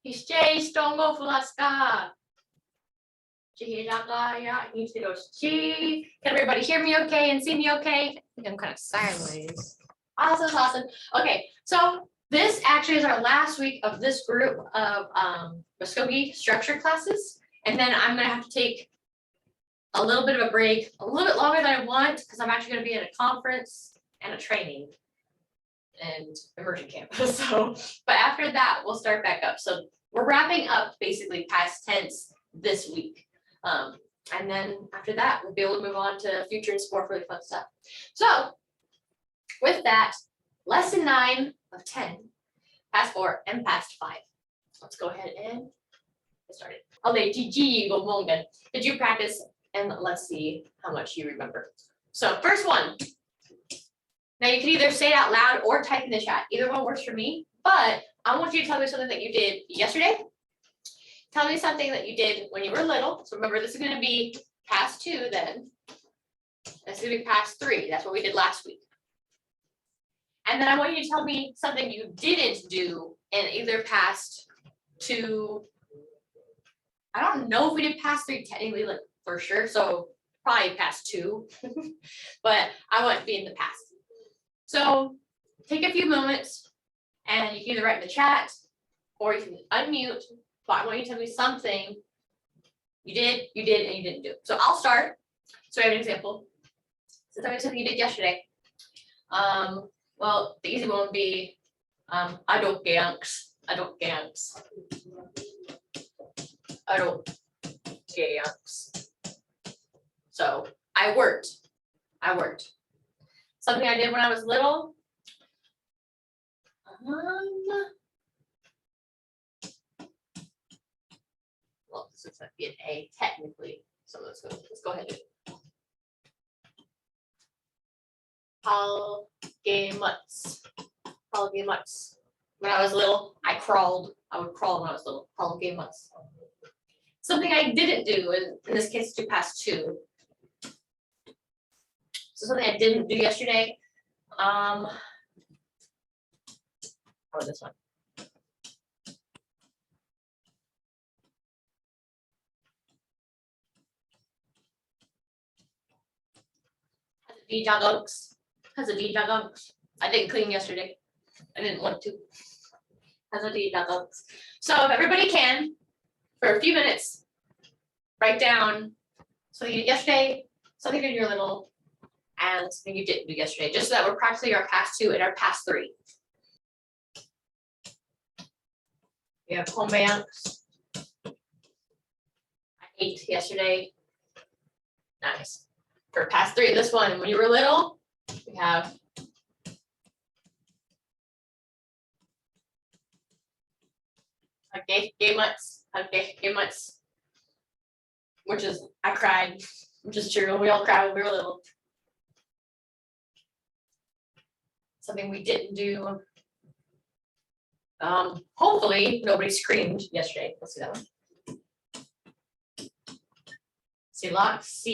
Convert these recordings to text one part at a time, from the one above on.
Can everybody hear me okay and see me okay? I think I'm kind of sideways. Awesome. Okay, so this actually is our last week of this group of Mvskoke structure classes. And then I'm gonna have to take a little bit of a break, a little bit longer than I want, because I'm actually gonna be at a conference and a training and immersion camp. So, but after that, we'll start back up. So we're wrapping up basically past tense this week. And then after that, we'll be able to move on to future and some more really fun stuff. So with that, lesson 9 of 10, past 4 and past 5. Let's go ahead and get started. Hvkihkakomvts. Did you practice? And let's see how much you remember. So first one. Now you can either say it out loud or type in the chat. Either one works for me, but I want you to tell me something that you did yesterday. Tell me something that you did when you were little. So remember, this is going to be past 2 then. This is going to be past 3. That's what we did last week. And then I want you to tell me something you didn't do in either past 2. I don't know if we did past 3 technically, like for sure. So probably past 2, but I want it to be in the past. So take a few moments and you can either write in the chat or you can unmute, but I want you to tell me something you did, and you didn't do. So I'll start. So I have an example. So tell me something you did yesterday. Well, the easy one would be, hvkihkakomvts. So I worked. Something I did when I was little. Well, this looks like an A technically. So let's go ahead and Hvkihkakomvts. When I was little, I crawled. I would crawl when I was little. Hvkihkakomvts. Something I didn't do, in this case, do past 2. So something I didn't do yesterday. How about this one? Hvkihkakomvts. I didn't clean yesterday. I didn't want to. Hvkihkakomvts. So if everybody can, for a few minutes, write down something you did yesterday, something you did when you were little, and something you didn't do yesterday, just so that we're practicing our past 2 and our past 3. We have Hvkihkakomvts. I ate yesterday. Nice. For past 3, this one, when you were little, we have Hvkihkakomvts, which is I cried, which is true. We all cried when we were little. Something we didn't do. Hopefully nobody screamed yesterday. Let's see that one. Hvkihkakomvts,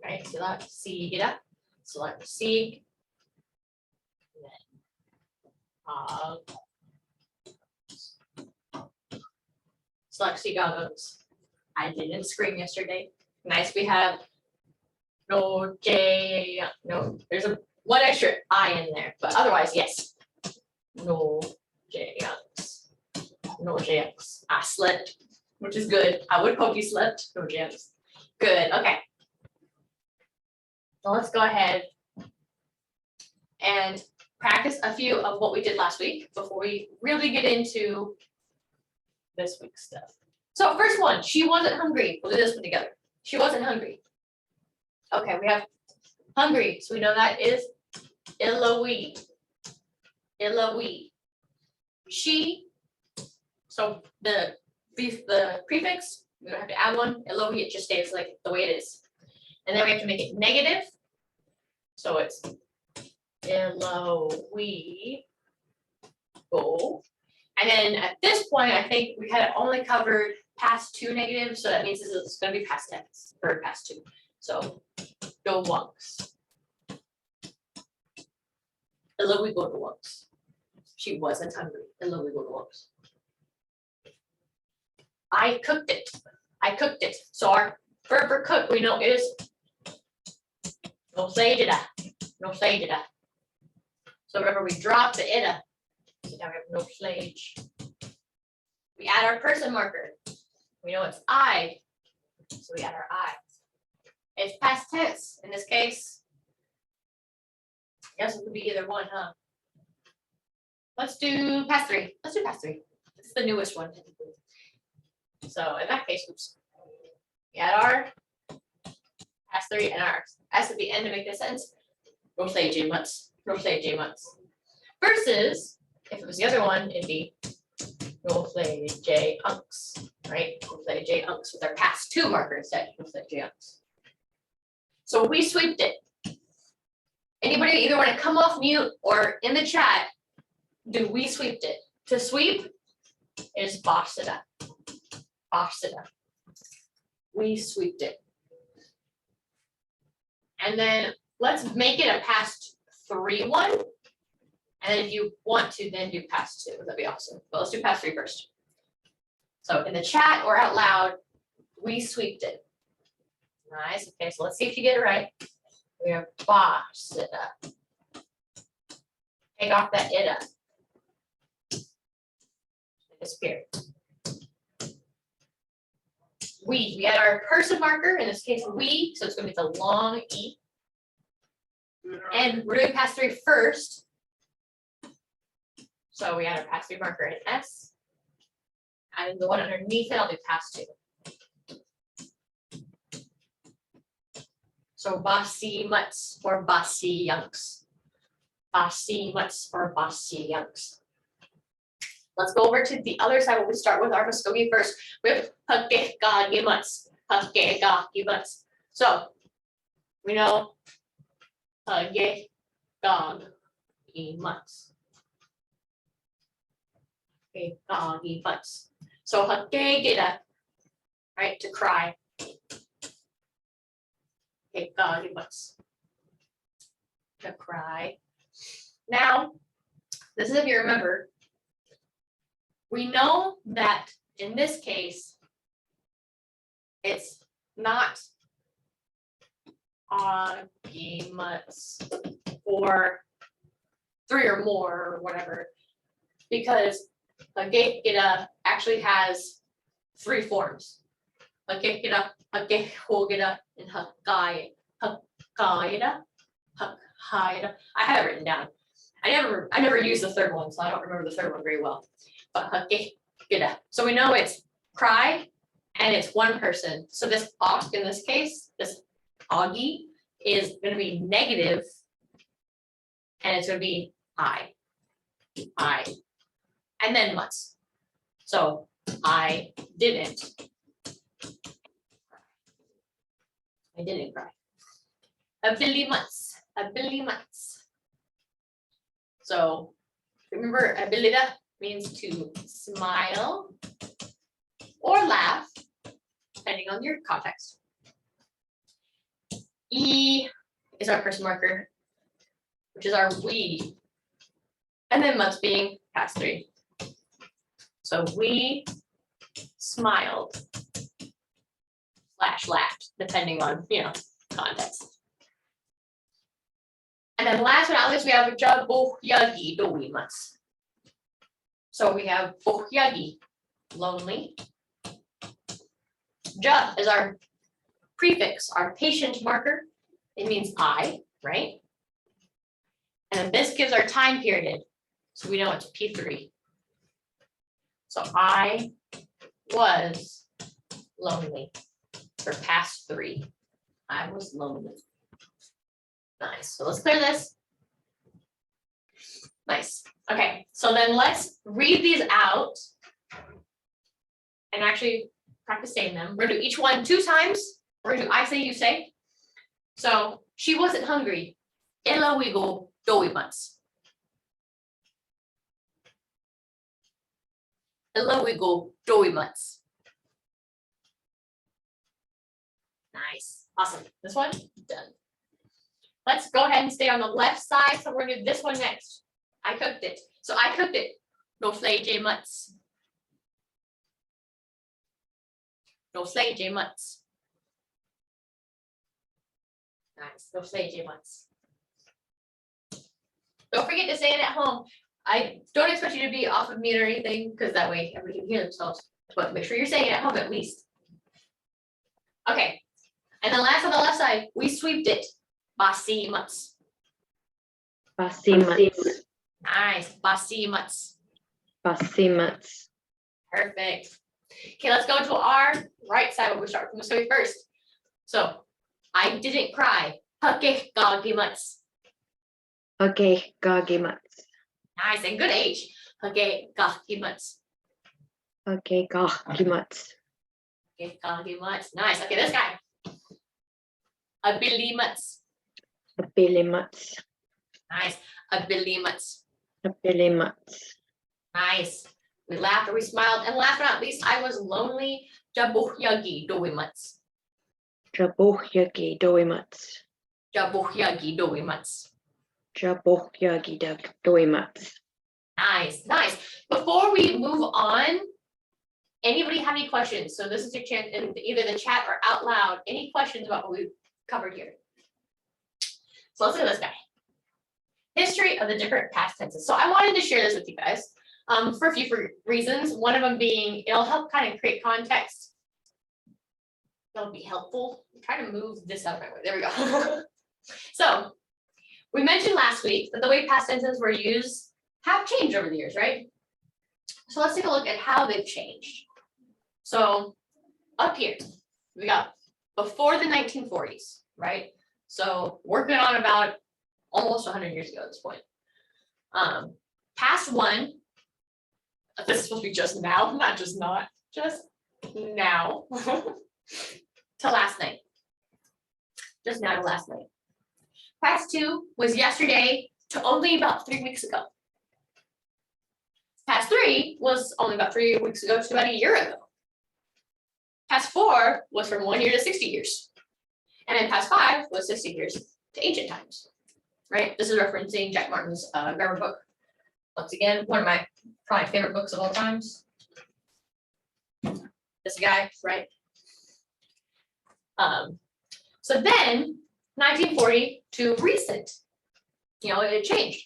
right? Hvkihkakomvts. Hvkihkakomvts. I didn't scream yesterday. Nice. We have no J. No, there's a one extra I in there, but otherwise, yes. No JX. No JX. I slept, which is good. I would hope you slept. No JX. Good. Okay. So let's go ahead and practice a few of what we did last week before we really get into this week's stuff. So first one, she wasn't hungry. We'll do this one together. She wasn't hungry. Okay, we have hungry. So we know that is Eloi. She, so the prefix, we don't have to add one. Eloi, it just stays like the way it is. And then we have to make it negative. So it's Eloi. Go. And then at this point, I think we had only covered past 2 negatives, so that means this is going to be past tense or past 2. So go once. Eloi go to once. She wasn't hungry. Eloi go to once. I cooked it. I cooked it. So our verb for cook, we know is no dida. No dida. So remember, we drop the ida. So now we have no slage. We add our person marker. We know it's I. So we add our I. It's past tense in this case. I guess it could be either one, huh? Let's do past three. Let's do past three. This is the newest one. So in that case, oops. We add our past three and our S at the end to make this sentence. No say J months. No say J months. Versus if it was the other one, it'd be no say J unks, right? No say J unks with our past two marker instead. No say J unks. So we sweeped it. Anybody either want to come off mute or in the chat, do we sweeped it? To sweep is bossida. Bossida. We sweeped it. And then let's make it a past three one. And then if you want to, then do past two. That'd be awesome. But let's do past three first. So in the chat or out loud, we sweeped it. Nice. Okay, so let's see if you get it right. We have bossida. Take off that ida. Disappear. We had our person marker, in this case we, so it's going to be the long E. And we're doing past three first. So we had our past three marker in S. And the one underneath it, I'll do past two. So bossy mutts or bossy yunks. Bossy mutts or bossy yunks. Let's go over to the other side where we start with our Mvskoke first. We have Hvkihkakomvts. Hvkihkakomvts. So we know Hvkihkakomvts. Hvkihkakomvts. So Hvkihkita, right, to cry. Hvkihkakomvts. To cry. Now, this is if you remember. We know that in this case, it's not arguments or three or more or whatever, because Hvkihkita actually has three forms. Hvkihkita, Hvkihkakomvts, and Hvkihkakomvts. I have it written down. I never used the third one, so I don't remember the third one very well. But Hvkihkita. So we know it's cry and it's one person. So this ok in this case, this augie is going to be negative, and it's going to be I, and then mutts. So I didn't cry. Ability mutts. So remember, ability means to smile or laugh, depending on your context. E is our person marker, which is our we. And then must being past three. So we smiled / laughed, depending on, context. And then last but not least, we have Hvkihkakomvts. So we have Hvkihkakomvts, lonely. Ja is our prefix, our patient marker. It means I, right? And then this gives our time period. So we know it's P3. So I was lonely for past three. I was lonely. Nice. So let's clear this. Nice. Okay, so then let's read these out and actually practice saying them. We're gonna do each one 2 times. We're gonna do I say, you say. So she wasn't hungry. Ella wiggle doughy months. Ella wiggle doughy months. Nice. Awesome. This one done. Let's go ahead and stay on the left side. So we're gonna do this one next. I cooked it. So I cooked it. No flay J mutts. Hvkihkakomvts. Nice. Hvkihkakomvts. Don't forget to say it at home. I don't expect you to be off of mute or anything, because that way everybody can hear themselves. But make sure you're saying it at home at least. Okay. And then last on the left side, we sweeped it. Hvkihkakomvts. Hvkihkakomvts. Nice. Hvkihkakomvts. Hvkihkakomvts. Perfect. Okay, let's go to our right side. We'll start from Mvskoke first. So, I didn't cry. Hvkihkakomvts. Hvkihkakomvts. Nice and good age. Hvkihkakomvts. Hvkihkakomvts. Hvkihkakomvts. Nice. Okay, this guy. Hvkihkakomvts. Hvkihkakomvts. Nice. Hvkihkakomvts. Hvkihkakomvts. Nice. We laughed or we smiled, and last but not least, I was lonely. Hvkihkakomvts. Hvkihkakomvts. Hvkihkakomvts. Hvkihkakomvts. Nice, nice. Before we move on, anybody have any questions? So this is your chance in either the chat or out loud. Any questions about what we covered here? So let's look at this guy. History of the different past tenses. So I wanted to share this with you guys for a few reasons. One of them being it'll help kind of create context. That'll be helpful. I'm trying to move this out of my way. There we go. So we mentioned last week that the way past tenses were used have changed over the years, right? So let's take a look at how they've changed. So up here, we got before the 1940s, right? So working on about almost 100 years ago at this point. Past one, this is supposed to be just now, not just not, just now to last night. Just now to last night. Past two was yesterday to only about 3 weeks ago. Past three was only about 3 weeks ago to about a year ago. Past four was from 1 year to 60 years. And then past five was 60 years to ancient times, right? This is referencing Jack Martin's grammar book. Once again, one of my probably favorite books of all times. This guy, right? So then 1940 to recent, it changed.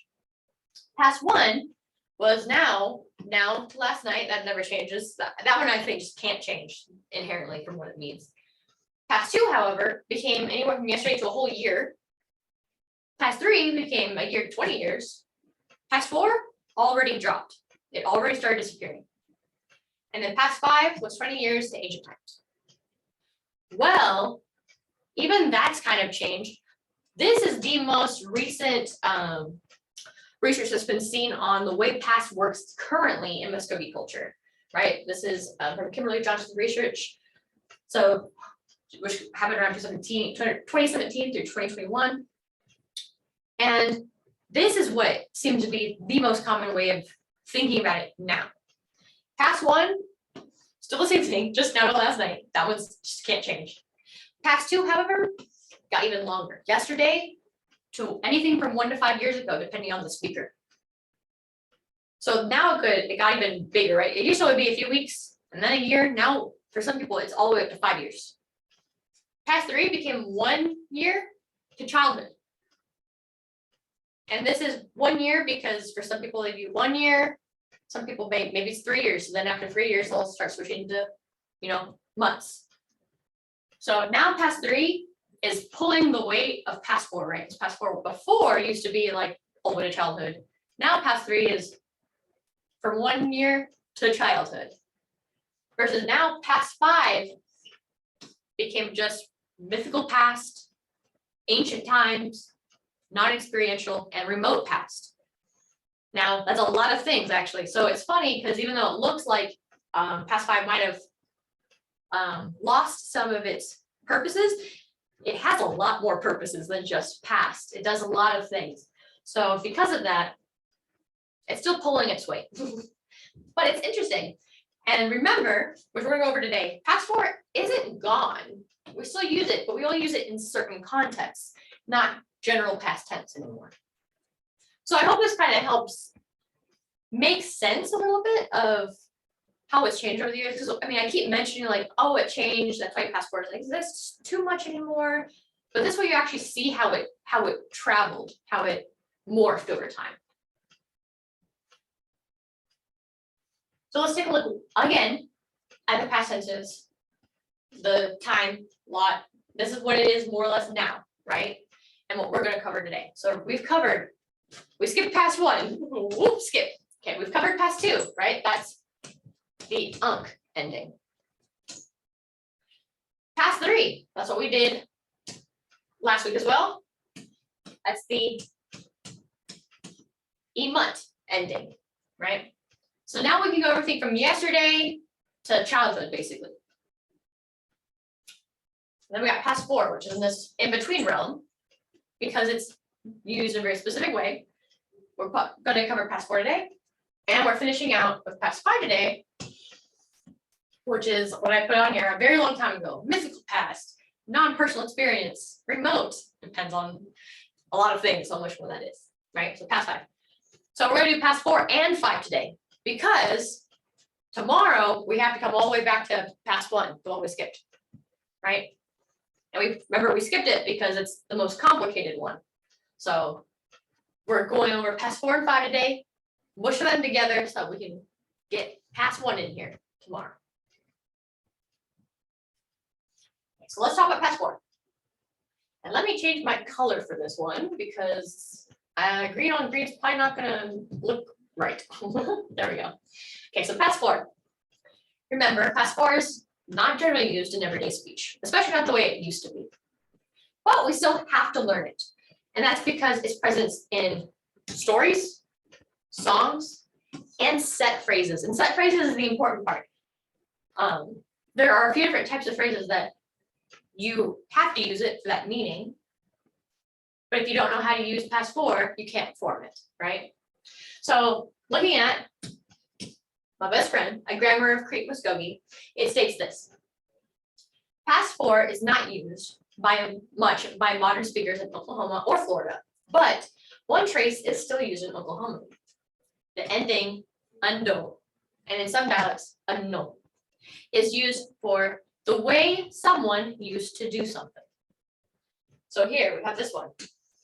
Past one was now to last night. That never changes. That one I think just can't change inherently from what it means. Past two, however, became anywhere from yesterday to a whole year. Past three became a year to 20 years. Past four already dropped. It already started disappearing. And then past five was 20 years to ancient times. Well, even that's kind of changed. This is the most recent research that's been seen on the way past works currently in Mvskoke culture, right? This is from Kimberly Johnson's research. So, which happened around 2017 through 2021. And this is what seems to be the most common way of thinking about it now. Past one, still the same thing, just now to last night. That one's just can't change. Past two, however, got even longer. Yesterday to anything from 1 to 5 years ago, depending on the speaker. So now it got even bigger, right? It used to only be a few weeks and then a year. Now, for some people, it's all the way up to 5 years. Past three became 1 year to childhood. And this is 1 year because for some people, they do 1 year. Some people maybe it's 3 years. So then after 3 years, they'll start switching to, months. So now past three is pulling the weight of past four, right? Because past four before used to be like all the way to childhood. Now past three is from 1 year to childhood. Versus now past five became just mythical past, ancient times, non-experiential, and remote past. Now, that's a lot of things, actually. So it's funny because even though it looks like past five might have lost some of its purposes, it has a lot more purposes than just past. It does a lot of things. So because of that, it's still pulling its weight. But it's interesting. And remember, which we're going to go over today, past four isn't gone. We still use it, but we only use it in certain contexts, not general past tense anymore. So I hope this kind of helps make sense a little bit of how it's changed over the years, because I mean, I keep mentioning like, oh, it changed, that's why passport doesn't exist too much anymore. But this way you actually see how it traveled, how it morphed over time. So let's take a look again at the past tenses, the time, lot. This is what it is more or less now, right? And what we're gonna cover today. So we skipped past 1, whoop, skip. Okay, we've covered past 2, right? That's the unk ending. Past 3, that's what we did last week as well. That's the emut ending, right? So now we can go everything from yesterday to childhood, basically. Then we got past 4, which is in this in-between realm, because it's used in a very specific way. We're going to cover past 4 today, and we're finishing out with past 5 today, which is what I put on here a very long time ago. Mythical past, non-personal experience, remote, depends on a lot of things on which one that is, right? So past 5. So we're going to do past 4 and 5 today, because tomorrow we have to come all the way back to past 1, the one we skipped, right? And we skipped it because it's the most complicated one. So we're going over past 4 and 5 today, mush them together so we can get past 1 in here tomorrow. Okay, so let's talk about past 4. And let me change my color for this one because green on green is probably not gonna look right. There we go. Okay, so past 4. Remember, past 4 is not generally used in everyday speech, especially not the way it used to be. But we still have to learn it. And that's because it's present in stories, songs, and set phrases. And set phrases is the important part. There are a few different types of phrases that you have to use it for that meaning. But if you don't know how to use past 4, you can't form it, right? So looking at my best friend, A Grammar of Mvskoke, it states this. Past 4 is not used much by modern speakers in Oklahoma or Florida, but one trace is still used in Oklahoma. The ending undo, and in some dialects, no, is used for the way someone used to do something. So here we have this one.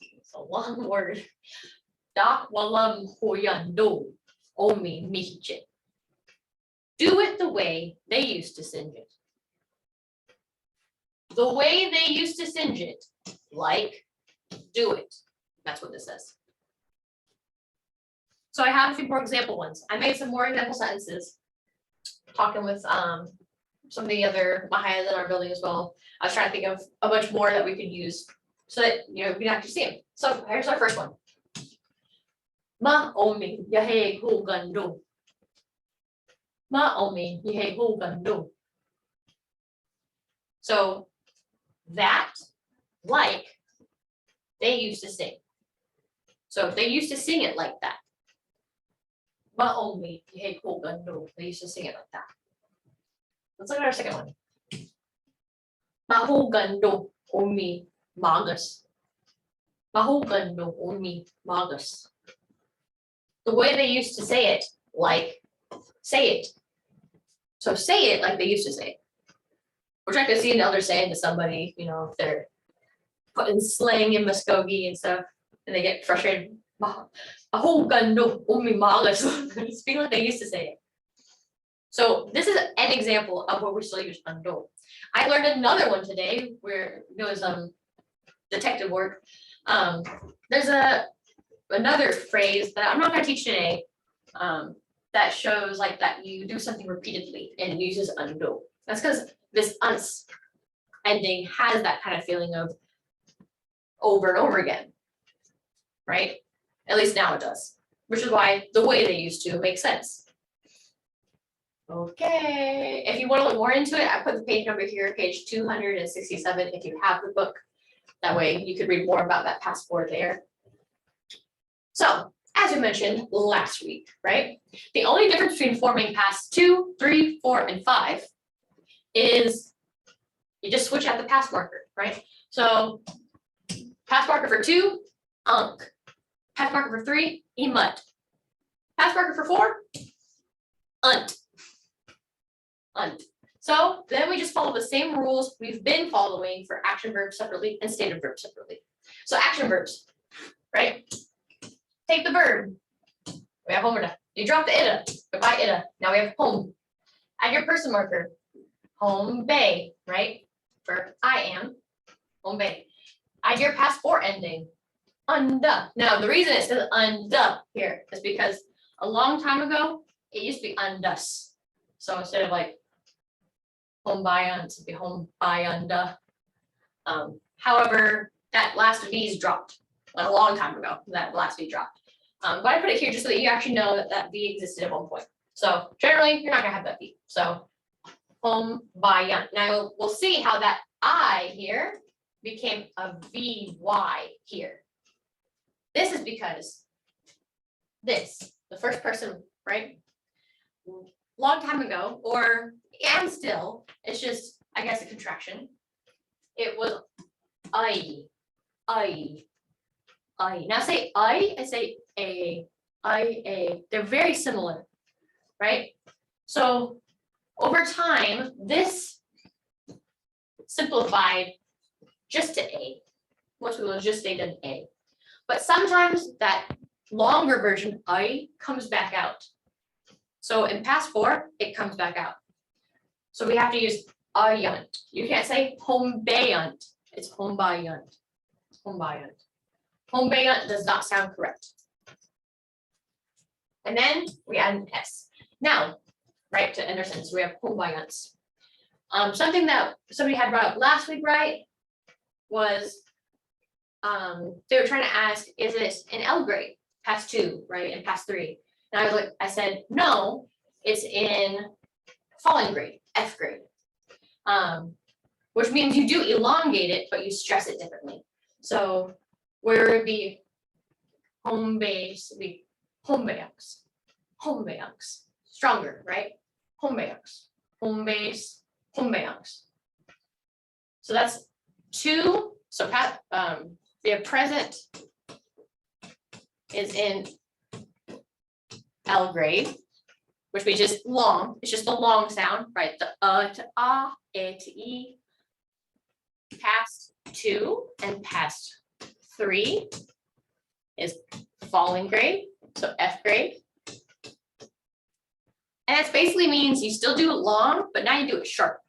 It's a long word. Dak walam huyando omi mihiche. Do it the way they used to singe it. The way they used to singe it, like, do it. That's what this says. So I have a few more example ones. I made some more example sentences, talking with some of the other Mvhayvs in our building as well. I was trying to think of a bunch more that we could use so that we can actually see them. So here's our first one. Ma omi yahe hugando. Ma omi yahe hugando. So that, like, they used to sing. So they used to sing it like that. Ma omi yahe hugando. They used to sing it like that. Let's look at our second one. Mahugando omi magas. Mahugando omi magas. The way they used to say it, like, say it. So say it like they used to say it. Which I could see an elder saying to somebody, if they're putting slang in Mvskoke and stuff, and they get frustrated. Mahugando omi magas. Speak like they used to say it. So this is an example of where we still use undo. I learned another one today where it was detective work. There's another phrase that I'm not going to teach today that shows like that you do something repeatedly and it uses undo. That's because this uns ending has that kind of feeling of over and over again, right? At least now it does, which is why the way they used to makes sense. Okay, if you want to look more into it, I put the page number here, page 267, if you have the book. That way you could read more about that past 4 there. So, as we mentioned last week, right? The only difference between forming past 2, 3, 4, and 5 is you just switch out the past marker, right? So, past marker for 2, unk. Past marker for 3, emut. Past marker for 4, unt. unt. So then we just follow the same rules we've been following for action verbs separately and stative verbs separately. So action verbs, right? Take the verb. We have home. You drop the ida. Goodbye ida. Now we have home. Add your person marker. Home bay, right? For I am. Home bay. Add your past four ending. Unda. Now the reason it says unda here is because a long time ago it used to be undus. So instead of like home by uns, it'd be home by unda. However, that last V is dropped like a long time ago. That last V dropped. But I put it here just so that you actually know that that V existed at one point. So generally, you're not gonna have that V. So home by un. Now we'll see how that I here became a VY here. This is because this, the first person, right? Long time ago, or and still, it's just, I guess, a contraction. It was I. Now say I say a. They're very similar, right? So over time, this simplified just to a. Most people just stayed in a. But sometimes that longer version I comes back out. So in past four, it comes back out. So we have to use ayunt. You can't say home bayunt. It's home bayunt. Home bayunt. Home bayunt does not sound correct. And then we add an S. Now, right, to end our sentence, we have home bayunts. Something that somebody had brought up last week, right, was they were trying to ask, is it in L grade, past two, right, and past three? And I said, no, it's in falling grade, F grade. Which means you do elongate it, but you stress it differently. So where it would be home base, would be home bayunks, stronger, right? Home bayunks, home base, home bayunks. So that's two. So the present is in L grade, which means just long. It's just the long sound, right? The to ah, a to e. Past two and past three is falling grade, so F grade. And it basically means you still do it long, but now you do it sharp.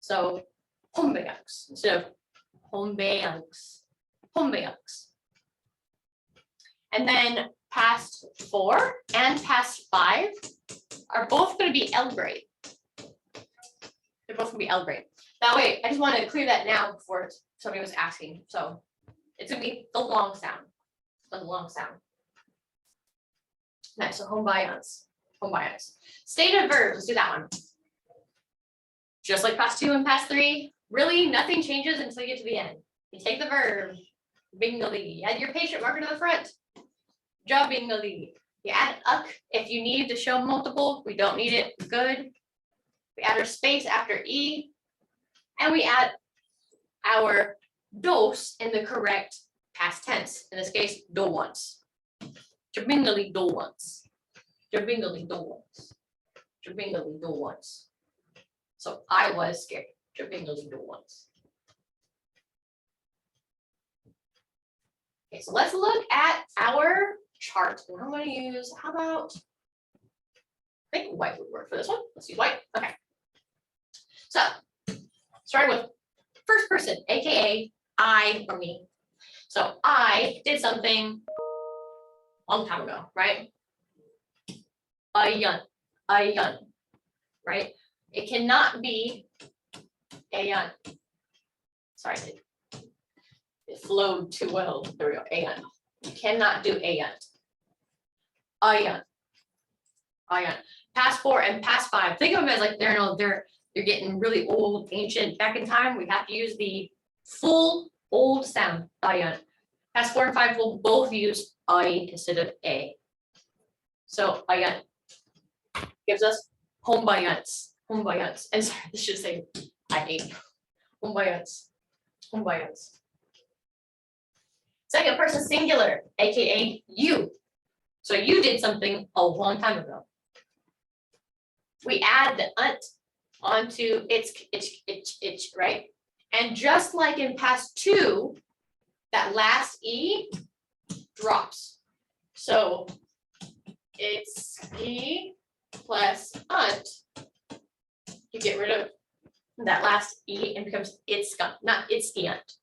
So home bayunks instead of home bayunks. And then past four and past five are both going to be L grade. They're both going to be L grade. That way, I just wanted to clear that now before somebody was asking. So it's going to be the long sound. Nice. So home bayunts. Stative verbs. Let's do that one. Just like past two and past three, really nothing changes until you get to the end. You take the verb, bingali, add your patient marker to the front. Job bingali. You add uk if you need to show multiple. We don't need it. Good. We add our space after e, and we add our dos in the correct past tense. In this case, do once. Jabingali do once. Jabingali do once. Jabingali do once. So I was scared. Jabingali do once. Okay, so let's look at our chart. And I'm going to use, how about, I think white would work for this one. Let's use white. Okay. So, starting with first person, aka I or me. So I did something a long time ago, right? Ayun, right? It cannot be ayun. Sorry, it flowed too well. There we go, ayun. You cannot do ayun. Ayun. Past four and past five. Think of them as like they're getting really old, ancient. Back in time, we have to use the full old sound. Ayun. Past four and five will both use I instead of a. So ayun gives us home bayunts. And sorry, this should say I ate. Home bayunts. Second person singular, aka you. So you did something a long time ago. We add the unt onto itch, right? And just like in past two, that last E drops. So it's E plus unt. You get rid of that last E and becomes it's gun, not it's eant.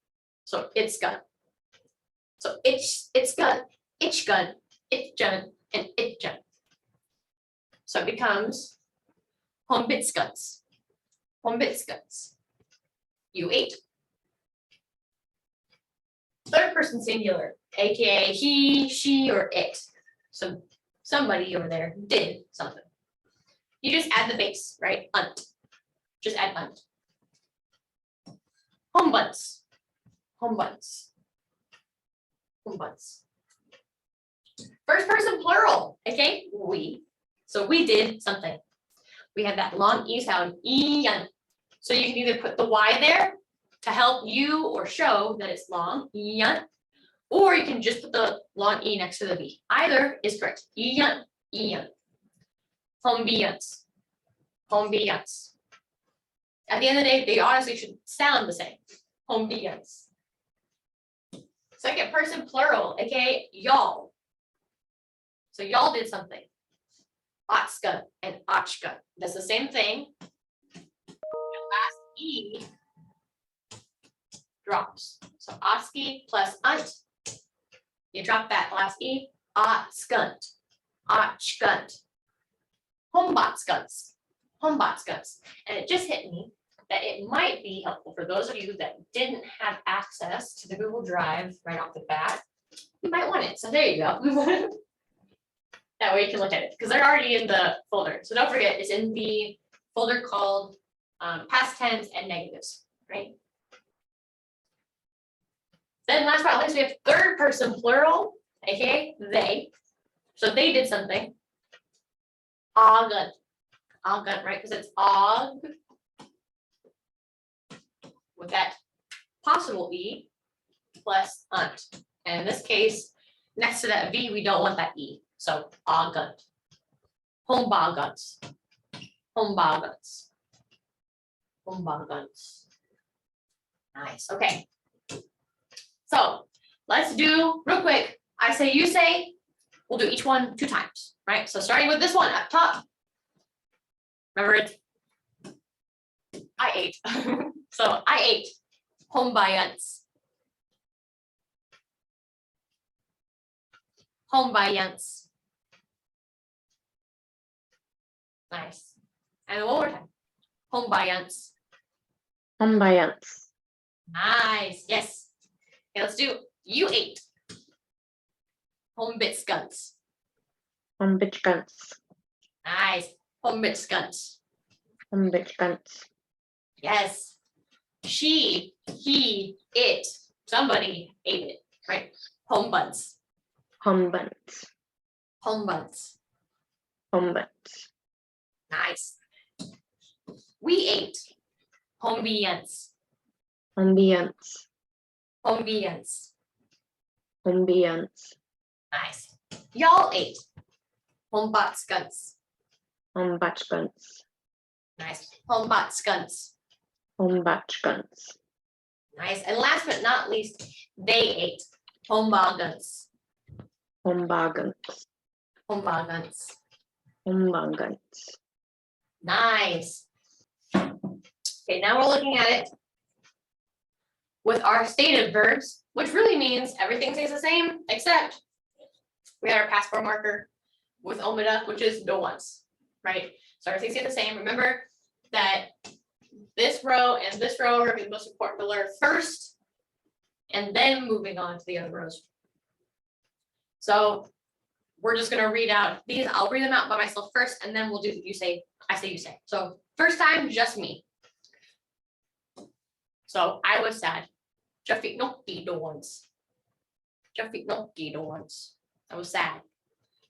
So it's gun. So it's gun, itch gun, and it gun. So it becomes Hvkihkakomvts. Hvkihkakomvts. You ate. Third person singular, aka he, she, or it. So somebody over there did something. You just add the base, right? Unt. Just add unt. Hvkihkakomvts. Hvkihkakomvts. Hvkihkakomvts. First person plural, okay? We. So we did something. We had that long E sound, E-unt. So you can either put the Y there to help you or show that it's long, E-unt, or you can just put the long E next to the V. Either is correct. E-unt, E-unt. Hvkihkakomvts. Hvkihkakomvts. At the end of the day, they honestly should sound the same. Hvkihkakomvts. Second person plural, aka y'all. So y'all did something. Otska and Ochka. That's the same thing. The last E drops. So Oski plus unt. You drop that last E. Otskunt. Ochkunt. Hvkihkakomvts. Hvkihkakomvts. And it just hit me that it might be helpful for those of you that didn't have access to the Google Drive right off the bat. You might want it. So there you go. That way you can look at it because they're already in the folder. So don't forget, it's in the folder called past tense and negatives, right? Then last but not least, we have third person plural, aka they. So they did something. Agun. Agun, right? Because it's og with that possible E plus unt. And in this case, next to that V, we don't want that E. So agunt. Hvkihkakomvts. Hvkihkakomvts. Hvkihkakomvts. Nice. Okay. So let's do real quick. I say, you say. We'll do each one 2 times, right? So starting with this one up top. Remember it. I ate. So I ate. Hvkihkakomvts. Hvkihkakomvts. Nice. And one more time. Hvkihkakomvts. Hvkihkakomvts. Nice. Yes. Okay, let's do you ate. Hvkihkakomvts. Hvkihkakomvts. Nice. Hvkihkakomvts. Hvkihkakomvts. Yes. She, he, it, somebody ate it, right? Hvkihkakomvts. Hvkihkakomvts. Hvkihkakomvts. Hvkihkakomvts. Nice. We ate. Hvkihkakomvts. Hvkihkakomvts. Hvkihkakomvts. Hvkihkakomvts. Nice. Y'all ate. Hvkihkakomvts. Hvkihkakomvts. Nice. Hvkihkakomvts. Hvkihkakomvts. Nice. And last but not least, they ate. Hvkihkakomvts. Hvkihkakomvts. Hvkihkakomvts. Hvkihkakomvts. Nice. Okay, now we're looking at it with our stative verbs, which really means everything stays the same, except we had our passport marker with omida, which is no once, right? So everything stays the same. Remember that this row and this row are the most important to learn first, and then moving on to the other rows. So we're just gonna read out these. I'll read them out by myself first, and then we'll do you say, I say, you say. So first time, just me. So I was sad. Hvkihkakomvts. Hvkihkakomvts. I was sad.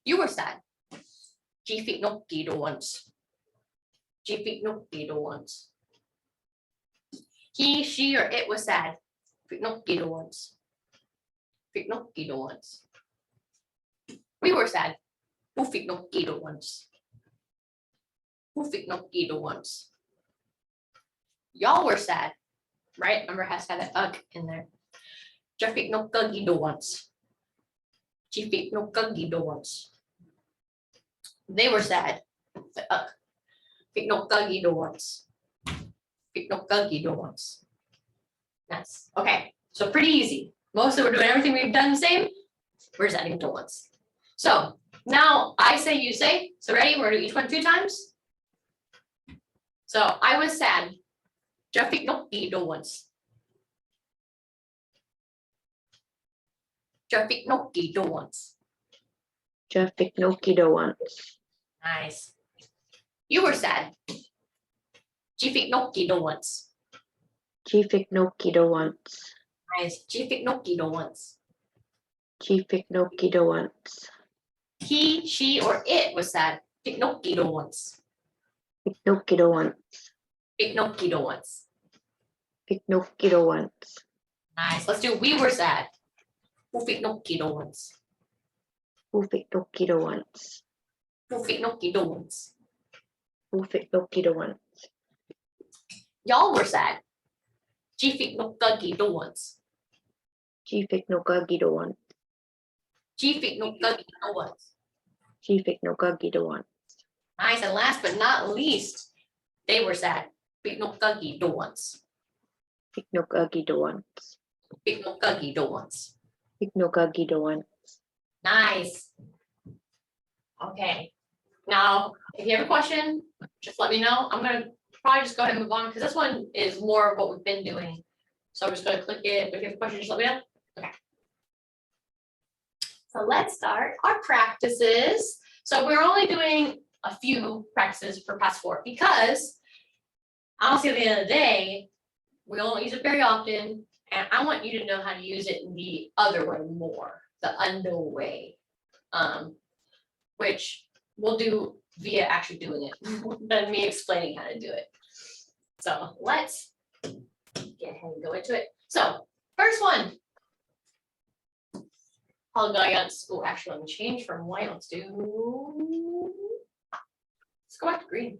You were sad. Hvkihkakomvts. Hvkihkakomvts. He, she, or it was sad. Hvkihkakomvts. Hvkihkakomvts. We were sad. Hvkihkakomvts. Hvkihkakomvts. Y'all were sad, right? Remember, it has to have that ugh in there. Hvkihkakomvts. Hvkihkakomvts. They were sad. The ugh. Hvkihkakomvts. Hvkihkakomvts. Nice. Okay, so pretty easy. Mostly we're doing everything we've done the same. We're just adding to once. So now I say, you say. So ready? We're gonna do each one 2 times. So I was sad. Hvkihkakomvts. Hvkihkakomvts. Hvkihkakomvts. Nice. You were sad. Hvkihkakomvts. Hvkihkakomvts. Nice. Hvkihkakomvts. Hvkihkakomvts. He, she, or it was sad. Hvkihkakomvts. Hvkihkakomvts. Hvkihkakomvts. Hvkihkakomvts. Nice. Let's do we were sad. Hvkihkakomvts. Hvkihkakomvts. Hvkihkakomvts. Hvkihkakomvts. Y'all were sad. Hvkihkakomvts. Hvkihkakomvts. Hvkihkakomvts. Hvkihkakomvts. Nice. And last but not least, they were sad. Hvkihkakomvts. Hvkihkakomvts. Hvkihkakomvts. Hvkihkakomvts. Nice. Okay. Now, if you have a question, just let me know. I'm gonna probably just go ahead and move on because this one is more of what we've been doing. So I'm just gonna click it. If you have a question, just let me know. Okay. So let's start our practices. So we're only doing a few practices for past 4 because honestly, at the end of the day, we don't use it very often. And I want you to know how to use it the other way more, the undo way, which we'll do via actually doing it than me explaining how to do it. So let's get ahead and go into it. So first one. Hvkihkakomvts. Oh, actually, let me change from white. Let's go back to green.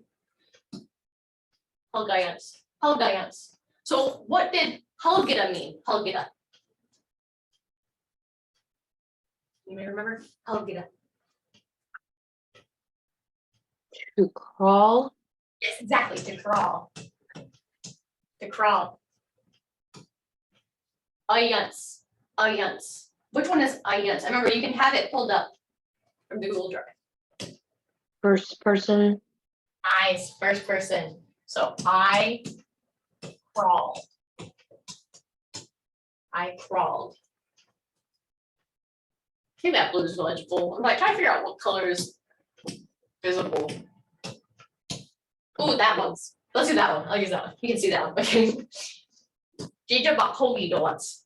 Hvkihkakomvts. Hvkihkakomvts. So what did Hvkihka mean? Hvkihka. You may remember Hvkihka. To crawl. Yes, exactly. To crawl. To crawl. Ayunts. Ayunts. Which one is ayunts? I remember you can have it pulled up from the Google Drive. First person. Nice. First person. So I crawl. I crawled. I think that blue is legible. I'm like trying to figure out what color is visible. Oh, that one's. Let's do that one. I'll use that one. You can see that one. Okay. Hvkihkakomvts.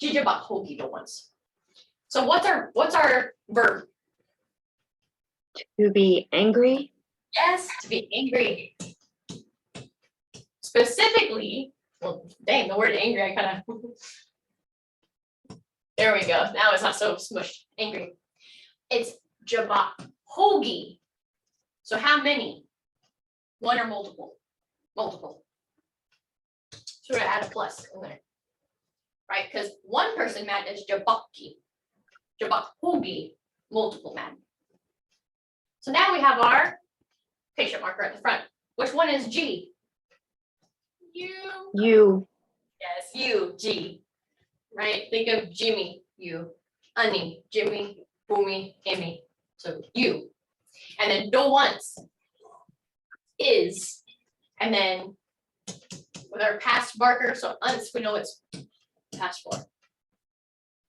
Hvkihkakomvts. So what's our verb? To be angry. Yes, to be angry. Specifically, well, dang, the word angry, I kind of. There we go. Now it's not so smushed. Angry. It's jabak-hogi. So how many? One or multiple? Multiple. So we're gonna add a plus in there. Right? Because one person mad is jabaki. Jabak-hogi, multiple mad. So now we have our patient marker at the front. Which one is G? You. You. Yes, you, G. Right? Think of Jimmy, you. Annie, Jimmy, Boomy, Amy. So you. And then do once is. And then with our past marker, so uns, we know it's past for.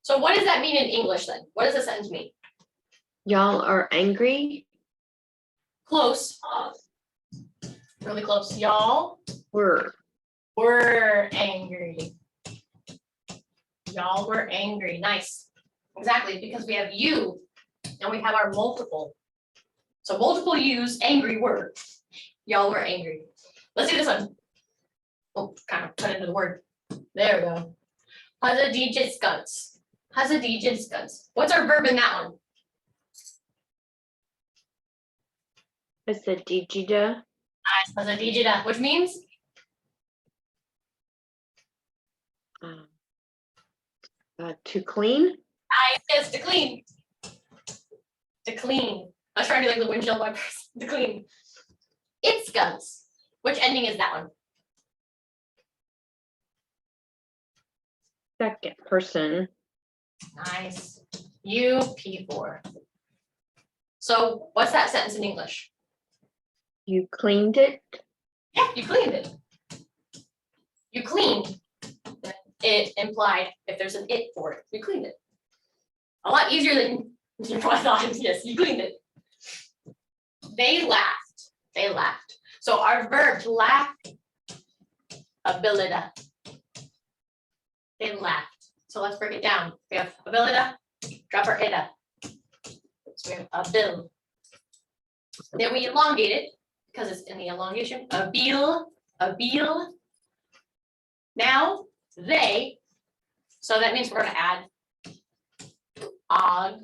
So what does that mean in English then? What does this sentence mean? Y'all are angry. Close. Really close. Y'all Were. were angry. Y'all were angry. Nice. Exactly, because we have you and we have our multiple. So multiple use angry word. Y'all were angry. Let's do this one. Oh, kind of put into the word. There we go. Hvkihkakomvts. Hvkihkakomvts. What's our verb in that one? I said dijida. Hvkihkakomvts, which means To clean. Yes, to clean. To clean. I was trying to do like the windshield wipers. To clean. It's guns. Which ending is that one? Second person. Nice. You P4. So what's that sentence in English? You cleaned it. Yeah, you cleaned it. You cleaned. It implied if there's an it for it, you cleaned it. A lot easier than you probably thought. Yes, you cleaned it. They laughed. They laughed. So our verb to laugh, ability. They laughed. So let's break it down. We have ability, drop our ida. So we have abil. Then we elongate it because it's in the elongation. Abil, abil. Now they. So that means we're going to add og.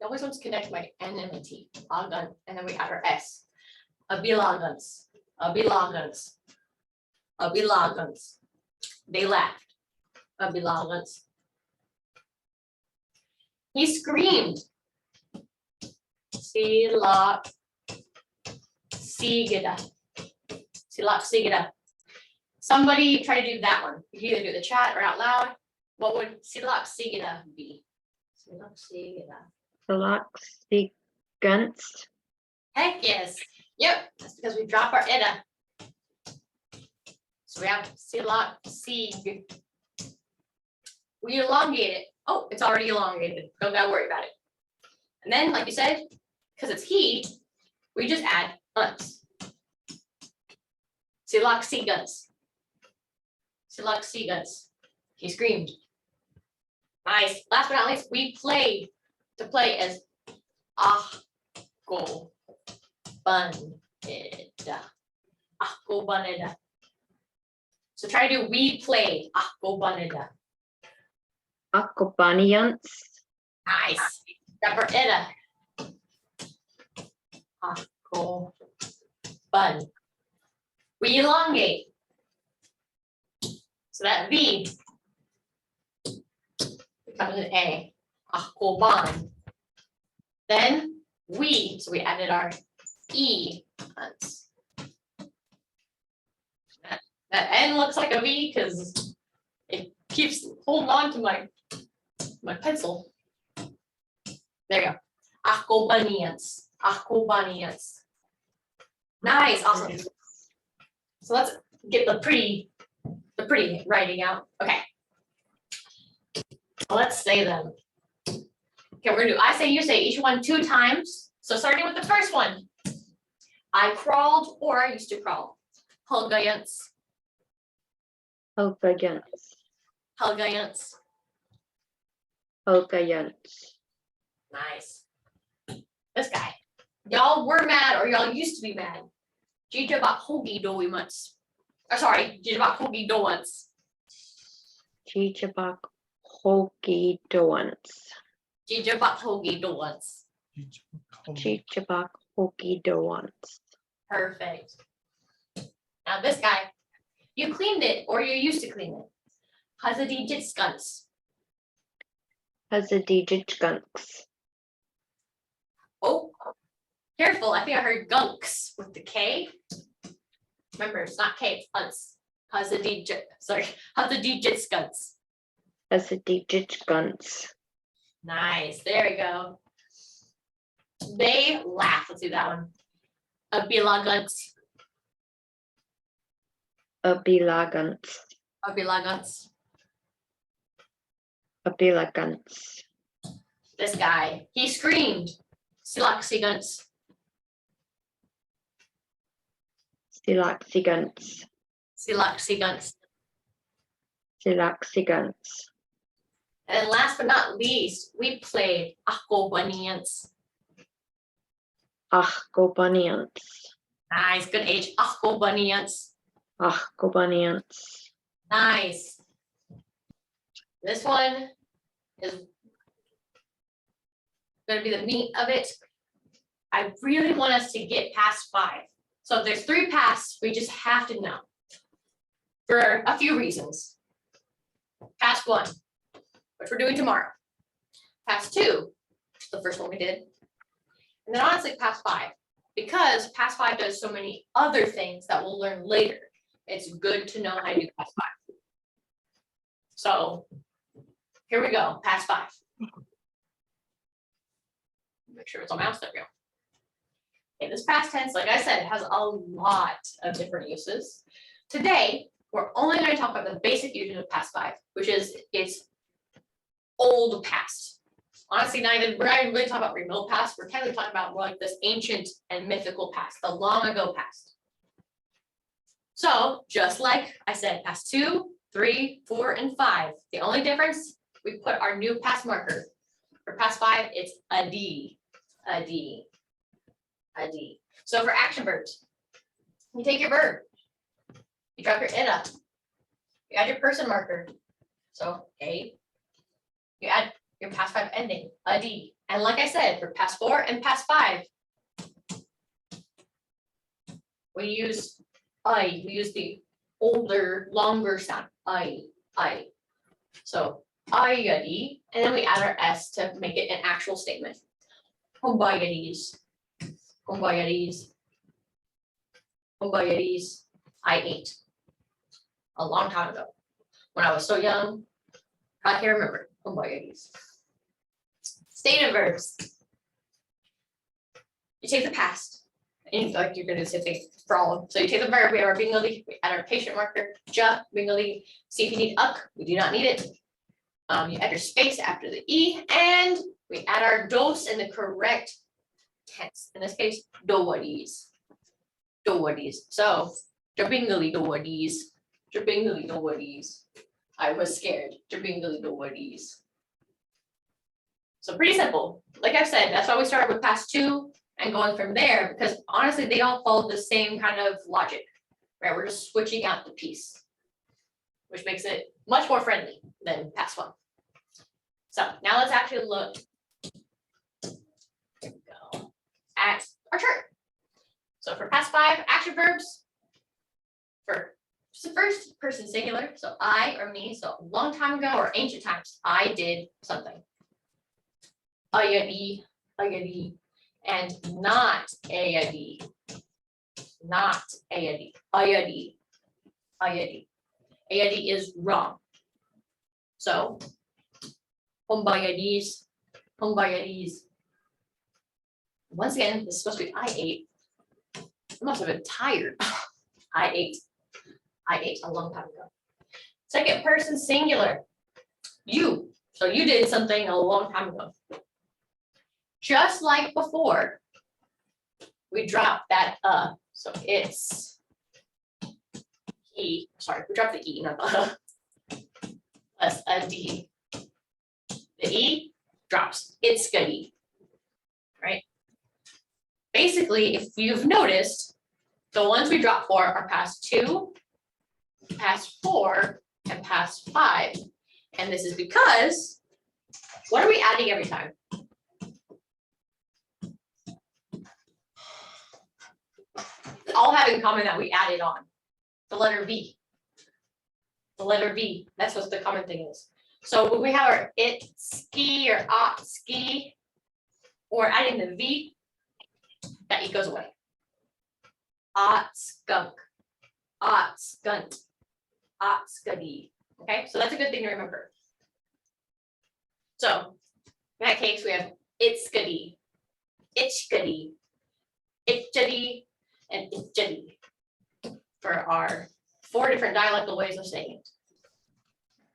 It always wants to connect my N and the T. Ogun, and then we add our S. Abilagans. Abilagans. Abilagans. They laughed. Abilagans. He screamed. Silak sigida. Silak sigida. Somebody try to do that one. You can either do the chat or out loud. What would silak sigida be? Silak sigida. Hvkihkakomvts. Heck yes. Yep. That's because we drop our ida. So we have silak sig. We elongate it. Oh, it's already elongated. Don't gotta worry about it. And then, like you said, because it's he, we just add uns. Silak sigans. Silak sigans. He screamed. Nice. Last but not least, we played. To play as ahko baneda. Ahko baneda. So try to do we played ahko baneda. Hvkihkakomvts. Nice. Number ida. Ahko bun. We elongate. So that V becomes an A. Ahkoban. Then we, so we added our E. That N looks like a V because it keeps holding on to my pencil. There you go. Ahkobanians. Ahkobanians. Nice, awesome. So let's get the pretty writing out. Okay. So let's say them. Okay, we're gonna do I say, you say, each one 2 times. So starting with the first one. I crawled or I used to crawl. Hvkihkakomvts. Hvkihkakomvts. Hvkihkakomvts. Hvkihkakomvts. Nice. This guy. Y'all were mad or y'all used to be mad. Hvkihkakomvts. Or sorry, Hvkihkakomvts. Hvkihkakomvts. Hvkihkakomvts. Hvkihkakomvts. Perfect. Now this guy, you cleaned it or you used to clean it. Hvkihkakomvts. Hvkihkakomvts. Oh, careful. I think I heard gunks with the K. Remember, it's not K, it's uns. Hvkihkakomvts. Hvkihkakomvts. Nice. There we go. They laugh. Let's do that one. Abilagans. Hvkihkakomvts. Abilagans. Hvkihkakomvts. This guy, he screamed. Silaksigans. Hvkihkakomvts. Silaksigans. Hvkihkakomvts. And then last but not least, we played Ahkobanians. Hvkihkakomvts. Nice, good H. Ahkobanians. Hvkihkakomvts. Nice. This one is gonna be the meat of it. I really want us to get past 5. So if there's 3 pass, we just have to know. for a few reasons. Past 1, which we're doing tomorrow. Past 2, the first one we did. And then honestly, past 5, because past 5 does so many other things that we'll learn later. It's good to know how to do past 5. So here we go, past 5. Make sure it's on mouse, there we go. Okay, this past tense, like I said, has a lot of different uses. Today, we're only going to talk about the basic uses of past 5, which is its old past. Honestly, we're not even really talking about remote past. We're technically talking about more like this ancient and mythical past, the long ago past. So just like I said, past 2, 3, 4, and 5. The only difference, we put our new past marker. For past 5, it's a D, a D, a D. So for action verbs, you take your verb, you drop your it up, you add your person marker. So A, you add your past 5 ending, a D. And like I said, for past 4 and past 5, we use I, we use the older, longer sound, I. So I-a-D, and then we add our S to make it an actual statement. Hvkihkakomvts, Hvkihkakomvts, I ate. A long time ago. When I was so young, I can't remember. Hvkihkakomvts. Stative verbs. You take the past, and like you're gonna say for all of them. So you take the verb, we have our bingali, we add our patient marker, ja, bingali. See if you need uk, we do not need it. You add your space after the E, and we add our dos in the correct tense. In this case, dowadis. Dowadis. So, jabingali dowadis. Jabingali dowadis. I was scared. Jabingali dowadis. So pretty simple. Like I said, that's why we started with past 2 and going from there, because honestly, they all follow the same kind of logic, right? We're just switching out the piece, which makes it much more friendly than past 1. So now let's actually look at our chart. So for past 5, action verbs, for just the first person singular, so I or me, so a long time ago or ancient times, I did something. Ayadi, ayadi, and not ayadi, not ayadi, ayadi, ayadi. Ayadi is wrong. So, Hvkihkakomvts, Hvkihkakomvts. Once again, this is supposed to be I ate. I must have been tired. I ate a long time ago. Second person singular, you. So you did something a long time ago. Just like before, we dropped that so it's E, sorry, we dropped the E, not the plus a D. The E drops, it's goody, right? Basically, if you've noticed, the ones we dropped for are past 2, past 4, and past 5. And this is because, what are we adding every time? They all have in common that we added on the letter V. The letter V, that's what the common thing is. So when we have our it ski or ski, or adding the V, that E goes away. Skunk, skunt, skuddy. Okay, so that's a good thing to remember. So in that case, we have it's goody, itchkuddy, itchuddy, and itchuddy for our 4 different dialectal ways of saying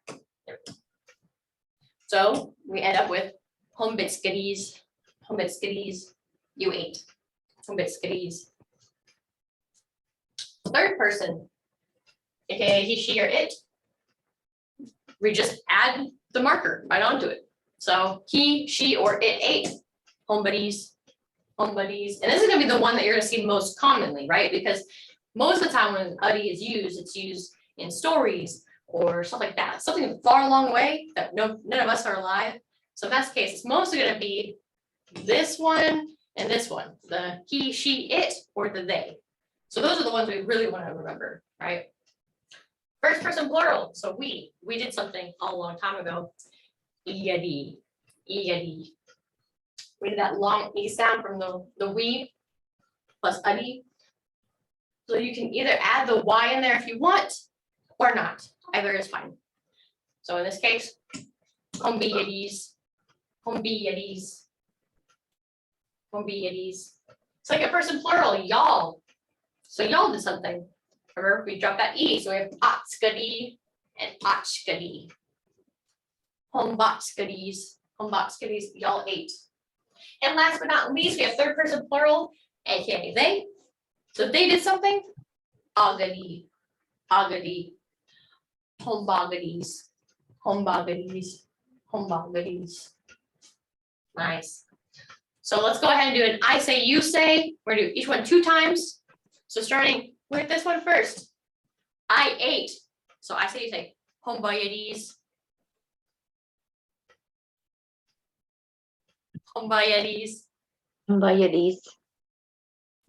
it. There we go. So we end up with Hvkihkakomvts, you ate. Hvkihkakomvts. Third person, aka he, she, or it, we just add the marker right onto it. So he, she, or it ate. Homebodies. And this is gonna be the one that you're gonna see most commonly, right? Because most of the time when uddy is used, it's used in stories or stuff like that. Something far along away that none of us are alive. So if that's the case, it's mostly gonna be this one and this one, the he, she, it, or the they. So those are the ones we really want to remember, right? First person plural, so we did something a long time ago. Iadi, iadi. We did that long E sound from the we plus adi. So you can either add the Y in there if you want or not. Either is fine. So in this case, hombiadis, hombiadis, hombiadis. It's like a person plural, y'all. So y'all did something. Remember, we dropped that E, so we have otskadi and otchkadi. Hombotskadis, hombotskadis, y'all ate. And last but not least, we have third person plural, aka they. So they did something, agadi, agadi, hombogadis, hombogadis, hombogadis. Nice. So let's go ahead and do an I say, you say. We're gonna do each one 2 times. So starting with this one first. I ate. So I say, you say, hombayadis. Hombayadis. Mvhayv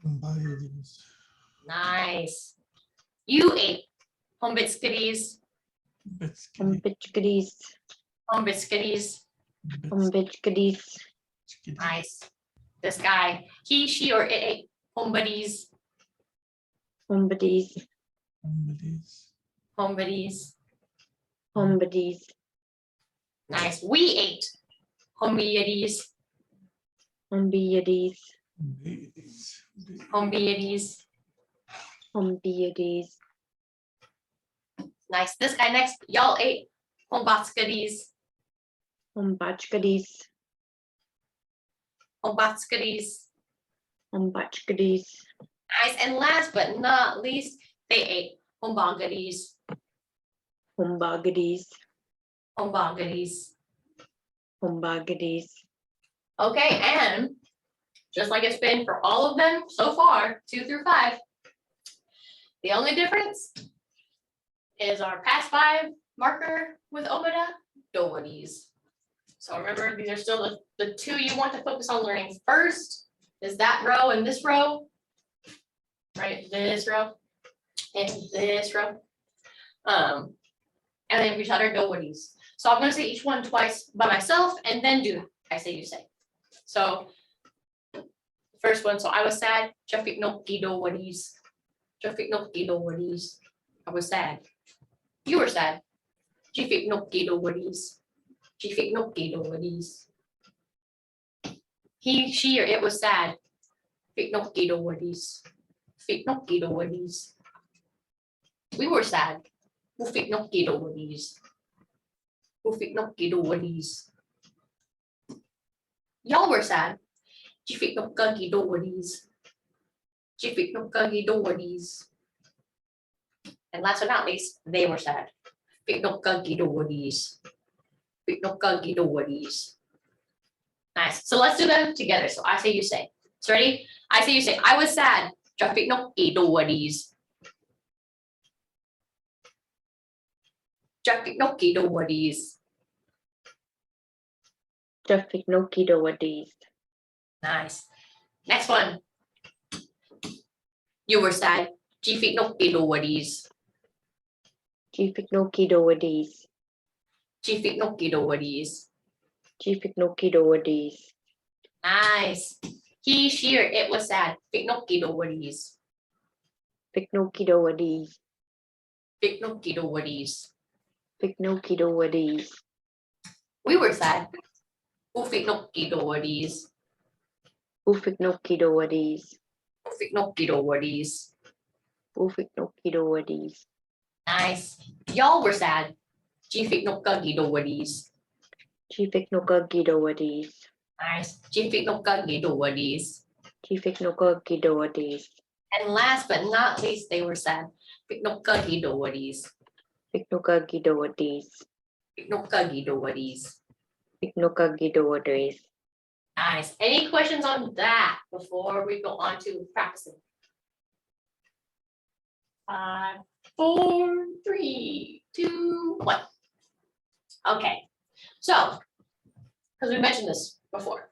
Mvhayv. Nice. You ate. Hombitskadis. Hvkihkakomvts. Hombitskadis. Hvkihkakomvts. Nice. This guy, he, she, or it ate. Hombadis. Hombadis. Hombadis. Hombadis. Nice. We ate. Hombiyadis. Hombiyadis. Hombiyadis. Hombiyadis. Nice. This guy next, y'all ate. Hombotskadis. Hombachkadis. Hombotskadis. Hombachkadis. Nice. And last but not least, they ate. Hombogadis. Hombagadis. Hombogadis. Hombagadis. Okay, and just like it's been for all of them so far, 2 through 5, the only difference is our past 5 marker with omega, doadies. So remember, these are still the 2 you want to focus on learning first, is that row and this row, right? This row and this row. And then we taught our doadies. So I'm going to say each one twice by myself and then do I say, you say. So first one, so I was sad. Hvkihkakomvts. Hvkihkakomvts. I was sad. You were sad. Hvkihkakomvts. Hvkihkakomvts. He, she, or it was sad. Hvkihkakomvts. Hvkihkakomvts. We were sad. Hvkihkakomvts. Hvkihkakomvts. Y'all were sad. Hvkihkakomvts. Hvkihkakomvts. And last but not least, they were sad. Hvkihkakomvts. Hvkihkakomvts. Nice. So let's do them together. So I say, you say. So ready? I say, you say. I was sad. Hvkihkakomvts. Hvkihkakomvts. Hvkihkakomvts. Nice. Next one. You were sad. Hvkihkakomvts. Hvkihkakomvts. Hvkihkakomvts. Hvkihkakomvts. Nice. He, she, or it was sad. Hvkihkakomvts. Hvkihkakomvts. Hvkihkakomvts. Hvkihkakomvts. We were sad. Hvkihkakomvts. Hvkihkakomvts. Hvkihkakomvts. Hvkihkakomvts. Nice. Y'all were sad. Hvkihkakomvts. Hvkihkakomvts. Nice. Hvkihkakomvts. Hvkihkakomvts. And last but not least, they were sad. Hvkihkakomvts. Hvkihkakomvts. Hvkihkakomvts. Hvkihkakomvts. Nice. Any questions on that before we go on to practicing? 5, 4, 3, 2, 1. Okay. So, because we mentioned this before.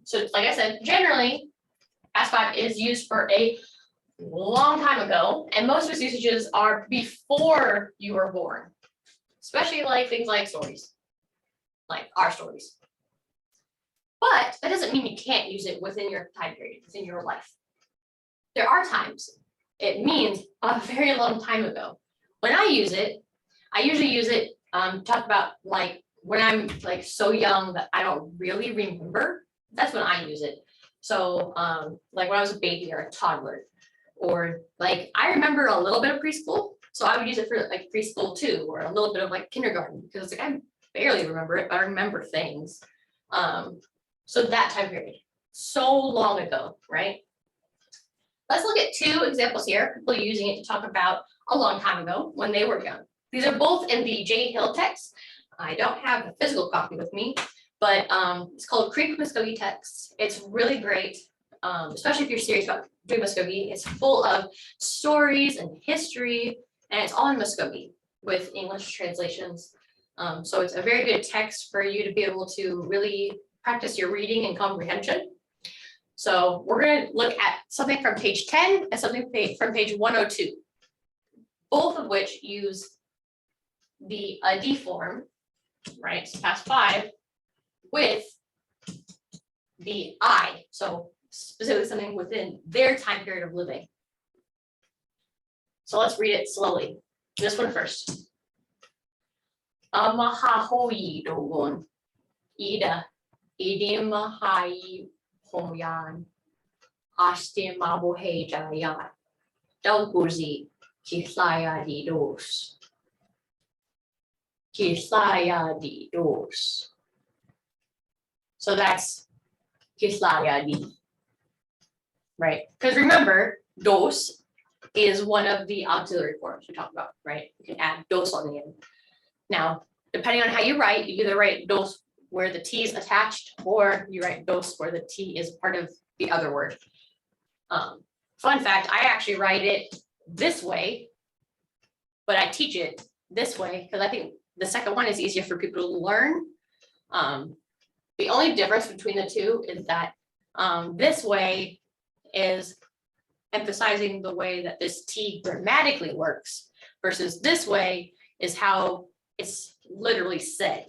So like I said, generally, past 5 is used for a long time ago, and most of its usages are before you were born, especially like things like stories, like our stories. But that doesn't mean you can't use it within your time period, within your life. There are times it means a very long time ago. When I use it, I usually use it talk about like when I'm like so young that I don't really remember. That's when I use it. So like when I was a baby or a toddler, or like I remember a little bit of preschool, so I would use it for like preschool too, or a little bit of like kindergarten, because like I barely remember it, but I remember things. So that time period, so long ago, right? Let's look at two examples here, people using it to talk about a long time ago when they were young. These are both in the J. Hill text. I don't have a physical copy with me, but it's called Mvskoke text. It's really great, especially if you're serious about doing Mvskoke. It's full of stories and history, and it's all in Mvskoke with English translations. So it's a very good text for you to be able to really practice your reading and comprehension. So we're going to look at something from page 10 and something from page 102, both of which use the D form, right? So past 5 with the I. So specifically something within their time period of living. So let's read it slowly. This one first. Amahahoyi dogon. Ida. Idimahai homyan. Ashte mabohe jayat. Dauguzi. Kislaya di dos. Kislaya di dos. So that's Kislaya di. Right? Because remember, dos is one of the auxiliary forms we talked about, right? You can add dos on the end. Now, depending on how you write, you either write dos where the T is attached, or you write dos where the T is part of the other word. Fun fact, I actually write it this way, but I teach it this way because I think the second one is easier for people to learn. The only difference between the two is that this way is emphasizing the way that this T grammatically works, versus this way is how it's literally said.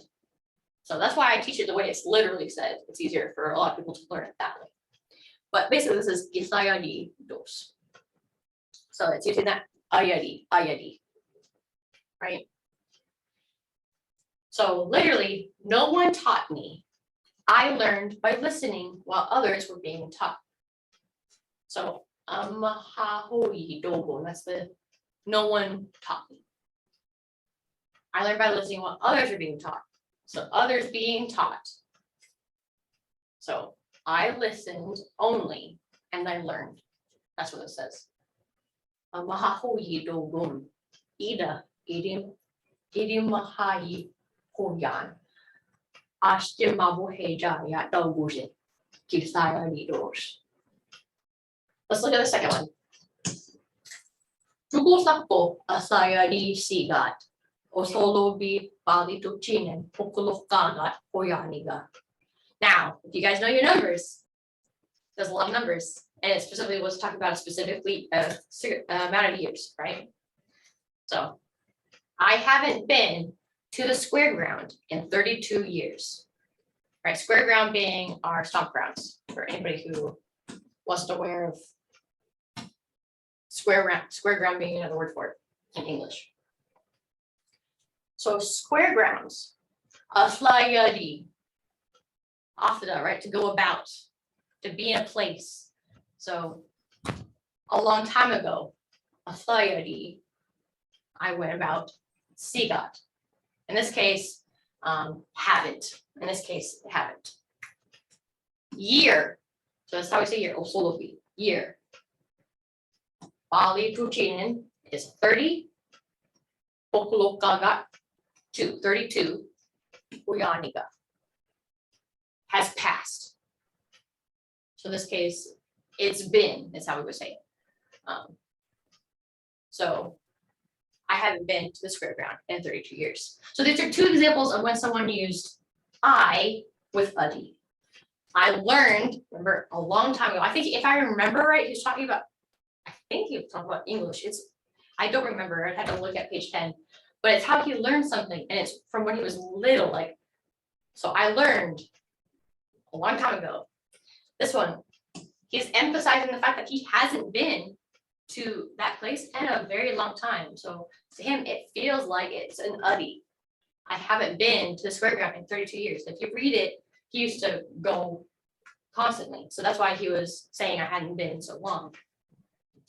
So that's why I teach it the way it's literally said. It's easier for a lot of people to learn it that way. But basically this is Gisayadi dos. So it's using that ayadi, right? So literally, no one taught me. I learned by listening while others were being taught. So amahahoyi dogo, that's the no one taught me. I learned by listening while others are being taught. So others being taught. So I listened only and I learned. That's what it says. Amahahoyi dogon. Ida idim mahai hoyan. Ashte maboheja ya doguze. Kisaya dos. Let's look at the second one. Jugosakpo asaya di sigat. Osolobi bali tuchinen pokulokagat hoyaniga. Now, if you guys know your numbers, there's a lot of numbers, and it specifically was talking about a specifically amount of years, right? So I haven't been to the square ground in 32 years, right? Square ground being our stomp grounds, for anybody who wasn't aware of square ground being another word for it in English. So square grounds, aflayadi, afda, right? To go about, to be in a place. So a long time ago, aflayadi, I went about sigat. In this case, haven't. In this case, haven't. Year. So that's how we say year. Osolobi, year. Bali Puchinin is 30. Pokulokagat 32. Uyaniga has passed. So in this case, it's been, is how we would say it. So I haven't been to the square ground in 32 years. So these are two examples of when someone used I with adi. I learned, remember, a long time ago. I think if I remember right, he's talking about, I think he was talking about English. I don't remember. I'd have to look at page 10, but it's how he learned something, and it's from when he was little. Like, so I learned a long time ago. This one, he's emphasizing the fact that he hasn't been to that place in a very long time. So to him, it feels like it's an uddy. I haven't been to the square ground in 32 years. If you read it, he used to go constantly. So that's why he was saying I hadn't been in so long.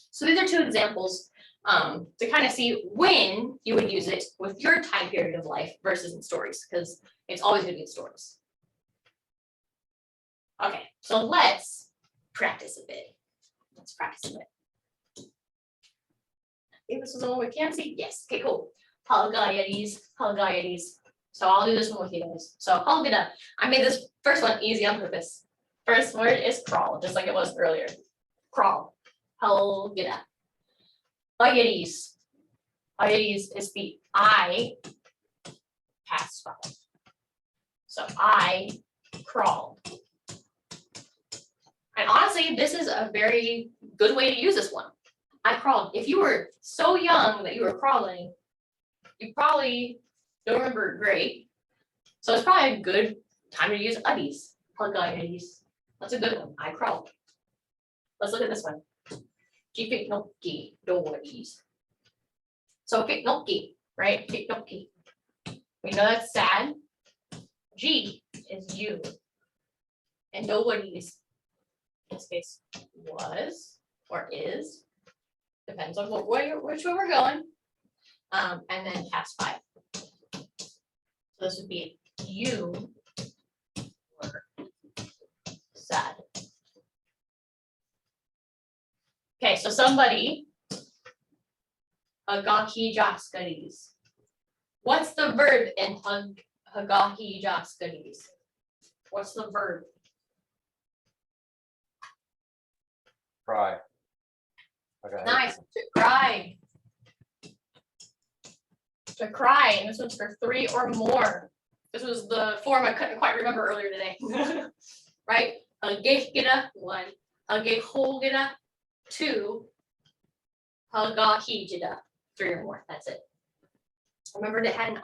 So these are two examples to kind of see when you would use it with your time period of life versus in stories, because it's always going to be in stories. Okay, so let's practice a bit. Let's practice a bit. I think this is the one we can see. Yes. Okay, cool. Hvkihkakomvts. So I'll do this one with you guys. So Hvkihkakomvts. I made this first one easy on purpose. First word is crawl, just like it was earlier. Crawl. Hvkihkakomvts. Hvkihkakomvts is the I past five. So I crawled. And honestly, this is a very good way to use this one. I crawled. If you were so young that you were crawling, you probably don't remember it great. So it's probably a good time to use uddies. Hvkihkakomvts. That's a good one. I crawled. Let's look at this one. Hvkihkakomvts. So Hvkihkakomvts, right? Hvkihkakomvts. We know that's sad. G is you. And nobody's, in this case, was or is. Depends on which way we're going. And then past five. So this would be you were sad. Okay, so somebody, Hvkihkakomvts. What's the verb in Hvkihkakomvts? What's the verb? Cry. Okay. Nice, to cry. To cry, and this one's for 3 or more. This was the form I couldn't quite remember earlier today. Right? Hvkihkakomvts, 1. Hvkihkakomvts, 2. Hvkihkakomvts, 3 or more. That's it. Remember it had an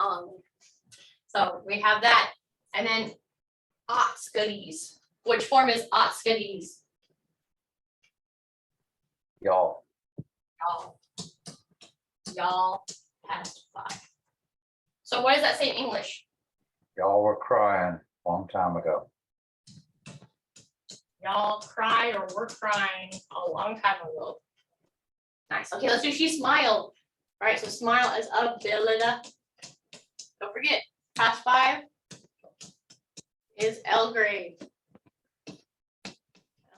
So we have that. And then Hvkihkakomvts. Which form is Hvkihkakomvts? Y'all. Y'all past 5. So what does that say in English? Y'all were crying a long time ago. Y'all cried or were crying a long time ago. Nice. Okay, let's do she smiled. All right, so smile is ability. Don't forget, past 5 is L grade.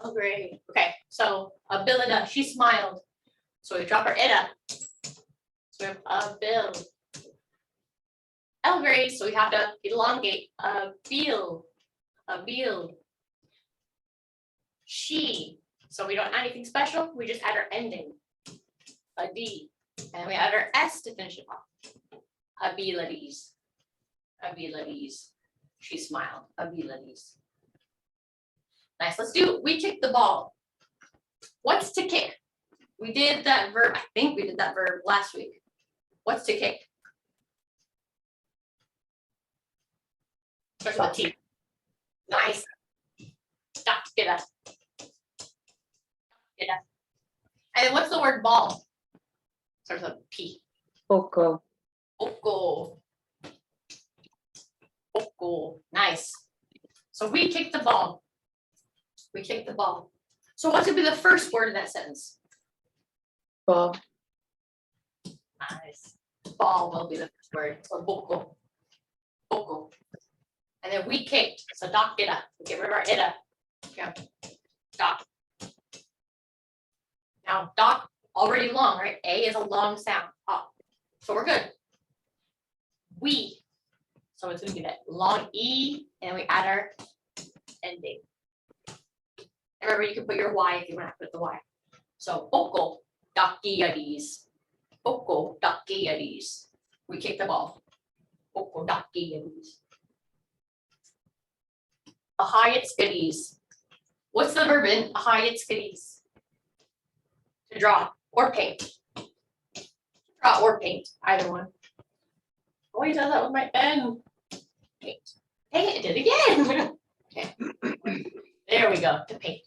L grade. Okay, so ability, she smiled. So we drop our ida. So we have abil. L grade, so we have to elongate. Abil. Abil. She. So we don't add anything special, we just add our ending. A D. And we add our S to finish it off. Abilities. Abilities. She smiled. Abilities. Nice. Let's do we kick the ball. What's to kick? We did that verb. I think we did that verb last week. What's to kick? Starts with a T. Nice. Stop, get up. Get up. And then what's the word ball? Starts with a P. Poko. Oko. Oko. Nice. So we kick the ball. We kick the ball. So what's gonna be the first word in that sentence? Ball. Nice. Ball will be the first word. So boko. Boko. And then we kicked. So doc ida. We get rid of our ida. Okay. Doc. Now doc already long, right? A is a long sound. Ah. So we're good. We. So it's gonna be that long E, and we add our ending. And remember, you can put your Y if you want to put the Y. So boko dakiyadis. Boko dakiyadis. We kick the ball. Boko dakiyadis. Ahayitskadis. What's the verb in ahayitskadis? To draw. or paint. Draw or paint, either one. Always does that with my pen. Paint. Hey, it did again. Okay. There we go, to paint.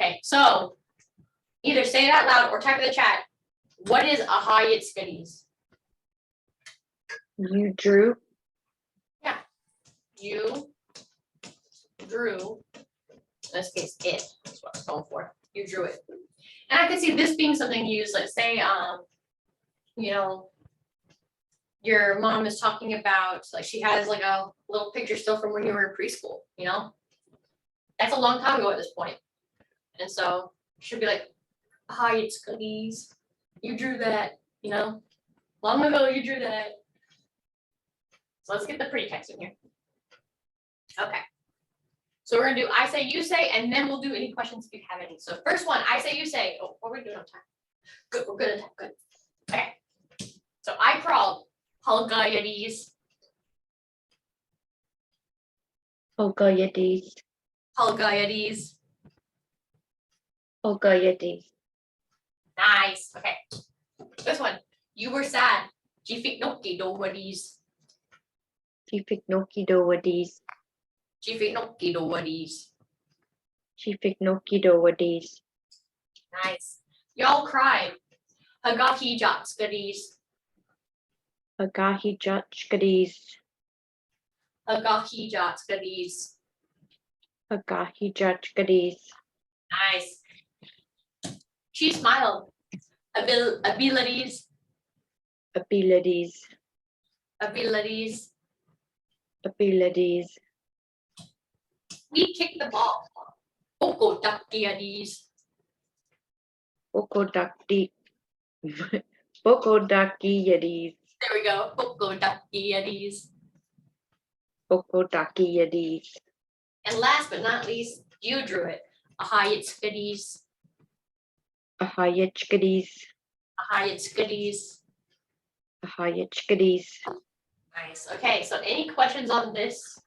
Okay, so either say it out loud or type in the chat. What is Hvkihkakomvts? You drew. You drew, in this case, it, that's what I was going for. You drew it. And I could see this being something used, let's say, you know, your mom is talking about, like, she has like a little picture still from when you were in preschool, you know? That's a long time ago at this point. And so she'll be like, hi, it's cookies. You drew that, you know? Long ago you drew that. So let's get the pretty text in here. Okay. So we're gonna do I say, you say, and then we'll do any questions if you have any. So first one, I say, you say. Oh, what are we doing on time? Good, we're good on time, good. Okay. So I crawled. Hvkihkakomvts. Hvkihkakomvts. Hvkihkakomvts. Hvkihkakomvts. Nice. Okay. This one. You were sad. Hvkihkakomvts. Hvkihkakomvts. Hvkihkakomvts. Hvkihkakomvts. Nice. Y'all cried. Hvkihkakomvts. Hvkihkakomvts. Hvkihkakomvts. Hvkihkakomvts. Nice. She smiled. Abilities. Abilities. Abilities. Abilities. We kicked the ball. Hvkihkakomvts. Hvkihkakomvts. Hvkihkakomvts. There we go. Hvkihkakomvts. Hvkihkakomvts. And last but not least, you drew it. Hvkihkakomvts. Hvkihkakomvts. Hvkihkakomvts. Hvkihkakomvts. Nice. Okay, so any questions on this?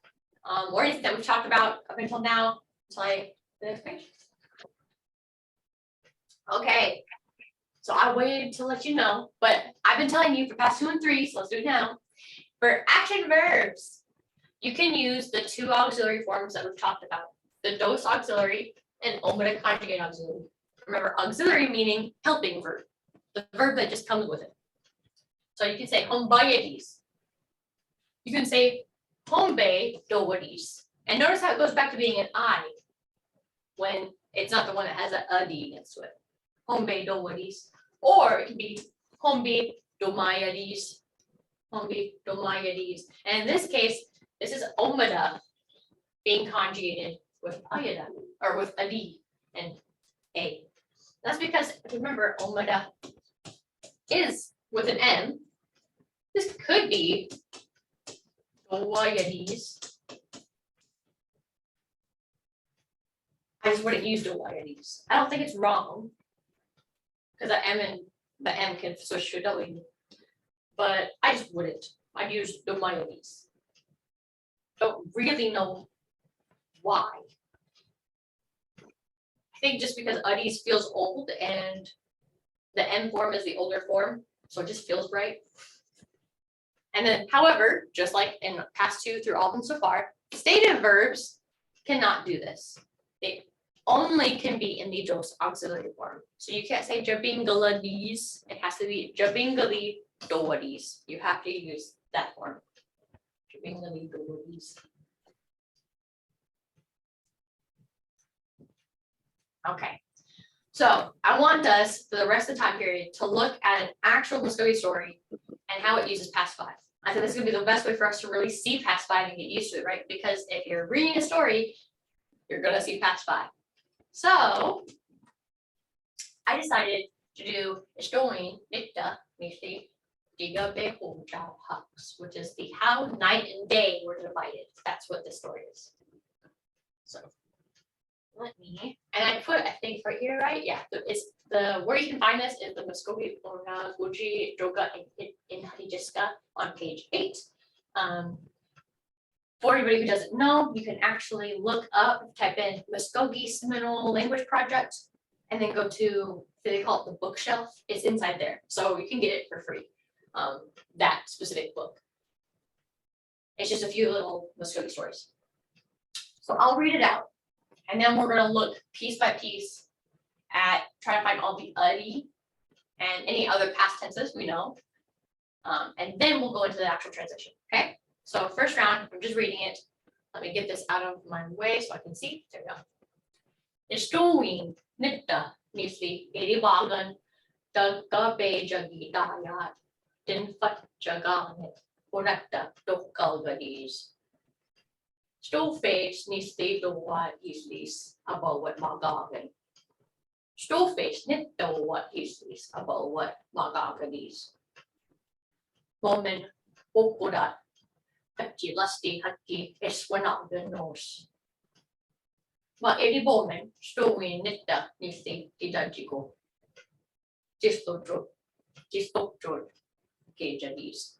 Or anything that we've talked about up until now? Until I finish? Okay. So I waited to let you know, but I've been telling you for past 2 and 3, so let's do it now. For action verbs, you can use the 2 auxiliary forms that we've talked about, the dos auxiliary and omada conjugate auxiliary. Remember, auxiliary meaning helping verb, the verb that just comes with it. So you can say Mvhayv. You can say Hvkihkakomvts. And notice how it goes back to being an I when it's not the one that has a D next to it. Hvkihkakomvts. Or it can be Hvkihkakomvts. Hvkihkakomvts. And in this case, this is omada being conjugated with ayada, or with a D and a. That's because, remember, omada is with an M. This could be Hvkihkakomvts. I just wouldn't use Hvkihkakomvts. I don't think it's wrong, because the M can switch to a W. But I just wouldn't. I'd use Hvkihkakomvts. Don't really know why. I think just because Uddies feels old and the M form is the older form, so it just feels right. And then, however, just like in past 2 through all of them so far, stative verbs cannot do this. They only can be in the dos auxiliary form. So you can't say jabingaladies. It has to be jabingali doadies. You have to use that form. Jabingali doadies. Okay. So I want us for the rest of the time period to look at an actual Mvskoke story and how it uses past 5. I think this is gonna be the best way for us to really see past 5 and get used to it, right? Because if you're reading a story, you're gonna see past 5. So I decided to do a story, which is the how night and day were divided. That's what this story is. So let me, and I put, I think right here, right? Yeah, it's the where you can find this is the Mvskoke in Hvkihkakomvts on page 8. For anybody who doesn't know, you can actually look up, type in Mvskoke Seminole Language Project, and then go to, they call it the bookshelf, it's inside there, so you can get it for free, that specific book. It's just a few little Mvskoke stories. So I'll read it out, and then we're gonna look piece by piece at, try to find all the adi and any other past tenses we know. And then we'll go into the actual transition, okay? So first round, I'm just reading it. Let me get this out of my way so I can see. There we go. Istuwing nitta nisi iribagan daggabe jagi dayat dinfat jaganit unatta dokkalgadis. Stolface nisi doa islis abawat magagan. Stolface nitto what islis abawat magagadis. Woman opodat Hatti lasti hatti eswanaga nos. Ma eri bomen stowin nitta nisi idajiko. Distotro kejadis.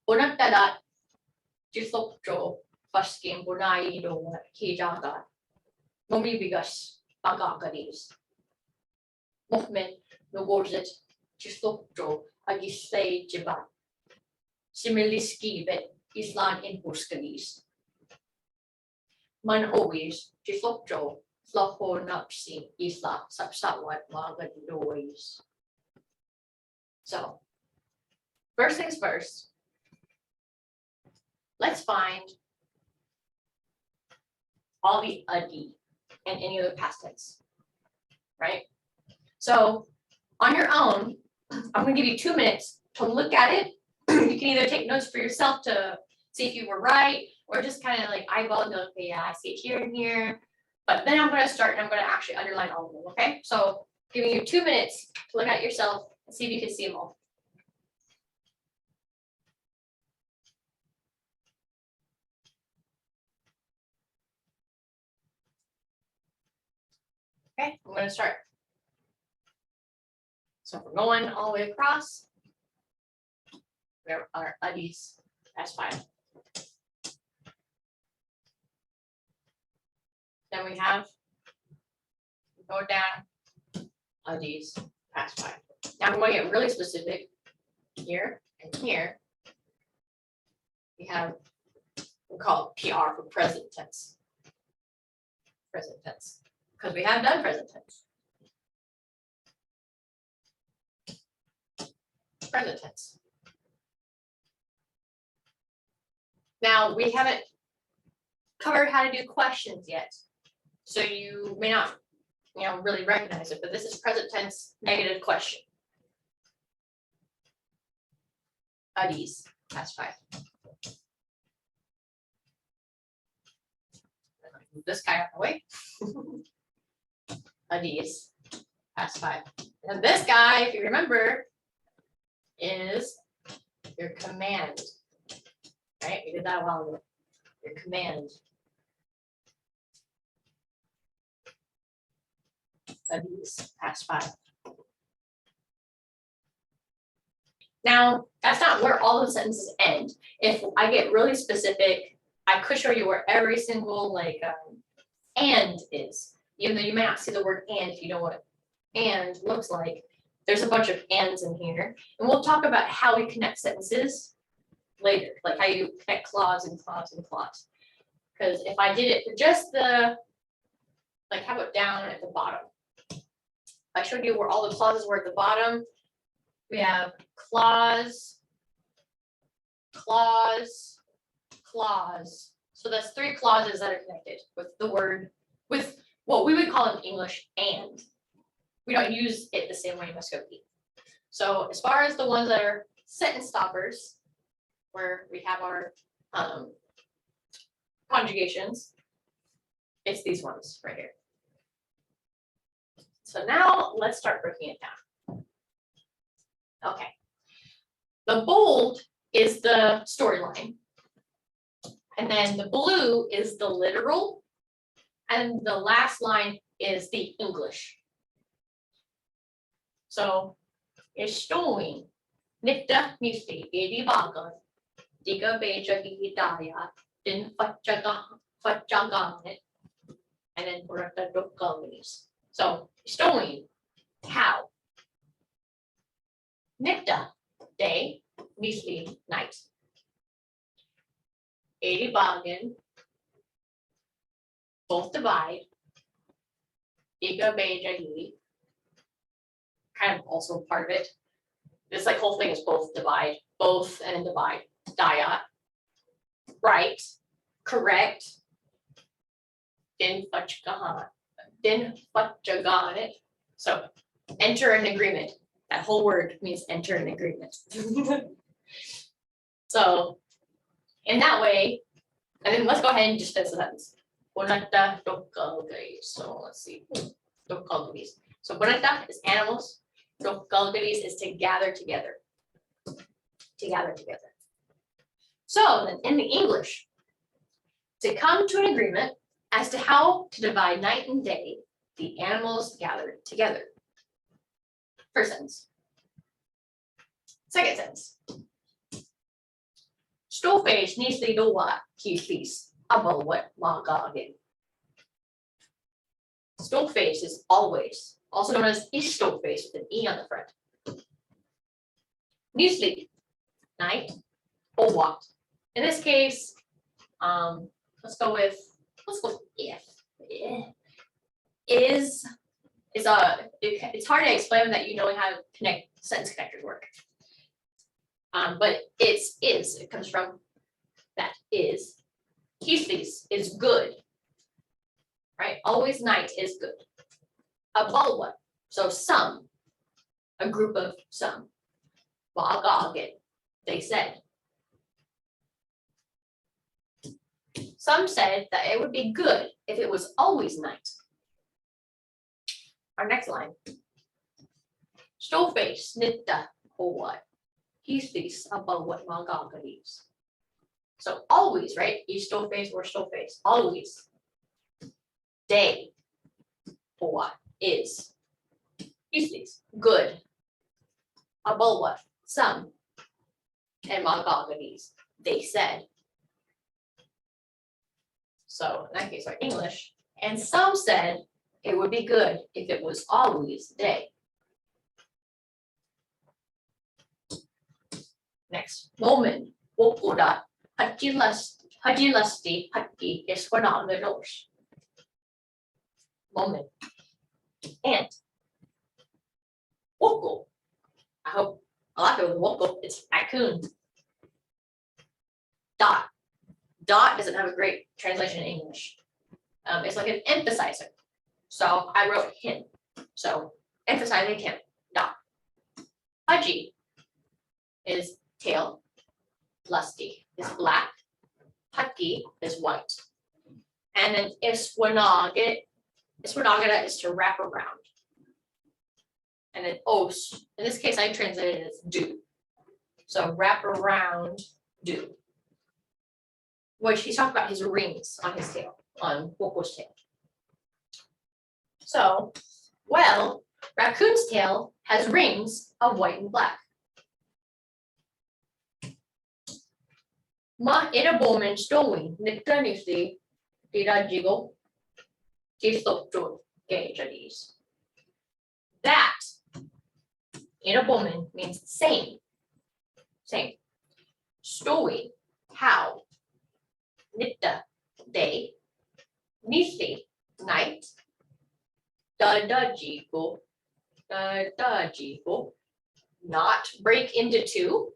Unatadat distotro paskin bunai do kejaga. Momibigas agagaris. Mohmen nogorzet distotro agisei jibat. Similiski bet islan in Buskalis. Man always Jisopjo Flaho Napsi Isla Sapsawat Magadois. So first things first, let's find all the adi and any other past tense, right? So on your own, I'm gonna give you 2 minutes to look at it. You can either take notes for yourself to see if you were right, or just kind of like eyeball and go, okay, yeah, I see it here and here. But then I'm going to start and I'm going to actually underline all of them, okay? So giving you 2 minutes to look at yourself and see if you can see them all. Okay, I'm going to start. So if we're going all the way across, there are uddies, that's fine. Then we have, go down, uddies, past 5. Now I'm going to get really specific here and here. We have, we call it PR for present tense. Present tense, because we have done present tense. Present tense. Now, we haven't covered how to do questions yet, so you may not, really recognize it, but this is present tense negative question. Uddies, past 5. Move this guy out of the way. Uddies, past 5. And this guy, if you remember, is your command. Right, we did that a while ago. Your command. Uddies, past 5. Now, that's not where all the sentences end. If I get really specific, I could show you where every single and is. Even though you may not see the word and if you know what and looks like. There's a bunch of ands in here. And we'll talk about how we connect sentences later, like how you connect clause and clause and clause. Because if I did it for just the, like how about down at the bottom? I showed you where all the clauses were at the bottom. We have clause, clause, clause. So that's 3 clauses that are connected with the word, with what we would call in English and. We don't use it the same way in Mvskoke. So as far as the ones that are sentence stoppers, where we have our conjugations, it's these ones right here. So now let's start breaking it down. Okay. The bold is the storyline. And then the blue is the literal. And the last line is the English. So Estoin, Nitta Musti, Edi Bagan, Diga Beja Gidaya, Din Fatjaganit, and then Purata Dokkalmis. So stowing, how. Nikta, day, Misli, night. Eighty bargain. Both divide. Iga beja yi. Kind of also part of it. This like whole thing is both divide, both and then divide. Diot. Right. Correct. Din Hvkihkakomvts. So enter an agreement. That whole word means enter an agreement. So in that way, and then let's go ahead and just finish the sentence. So let's see. So bonata is animals. Hvkihkakomvts is to gather together. To gather together. So then in the English, to come to an agreement as to how to divide night and day, the animals gathered together. First sentence. Second sentence. Stofage needs to know what he's about what Mvhskoke. Stofage is always, also known as stofage with an E on the front. Newsleak, night, or what? In this case, let's go with if. Is it's hard to explain that you know how sentence connectors work. But it comes from that is. Heathleys is good. Right? Always night is good. A bulwa, so some, a group of some. Hvkihkakomvts, they said. Some said that it would be good if it was always night. Our next line. Stofage nitta or what? Heathleys about what Hvkihkakomvts. So always, right? Stofage or stofage, always. Day for what is. Heathleys, good. About what? Some. And Hvkihkakomvts, they said. So in that case, our English. And some said it would be good if it was always day. Next, moment. Wokuda. Hajilasti Hatki is for not the doors. Moment. And Woko. I hope a lot of people Woko, it's raccoon. Dot. Dot doesn't have a great translation in English. It's like an emphasizer. So I wrote him. So emphasizing him. Dot. Haji is tail. Lusty is black. Hatki is white. And then Iswanagit is to wrap around. And then os, in this case I translated it as do. So wrap around do. Which he's talking about his rings on his tail, on Woko's tail. So, well, raccoon's tail has rings of white and black. Ma irabomen stowing nittanisi dirajigo disoptro gauges. That irabomen means same. Same. Stowing, how. Nitta, day. Nisi, night. Dadajigo, not break into two.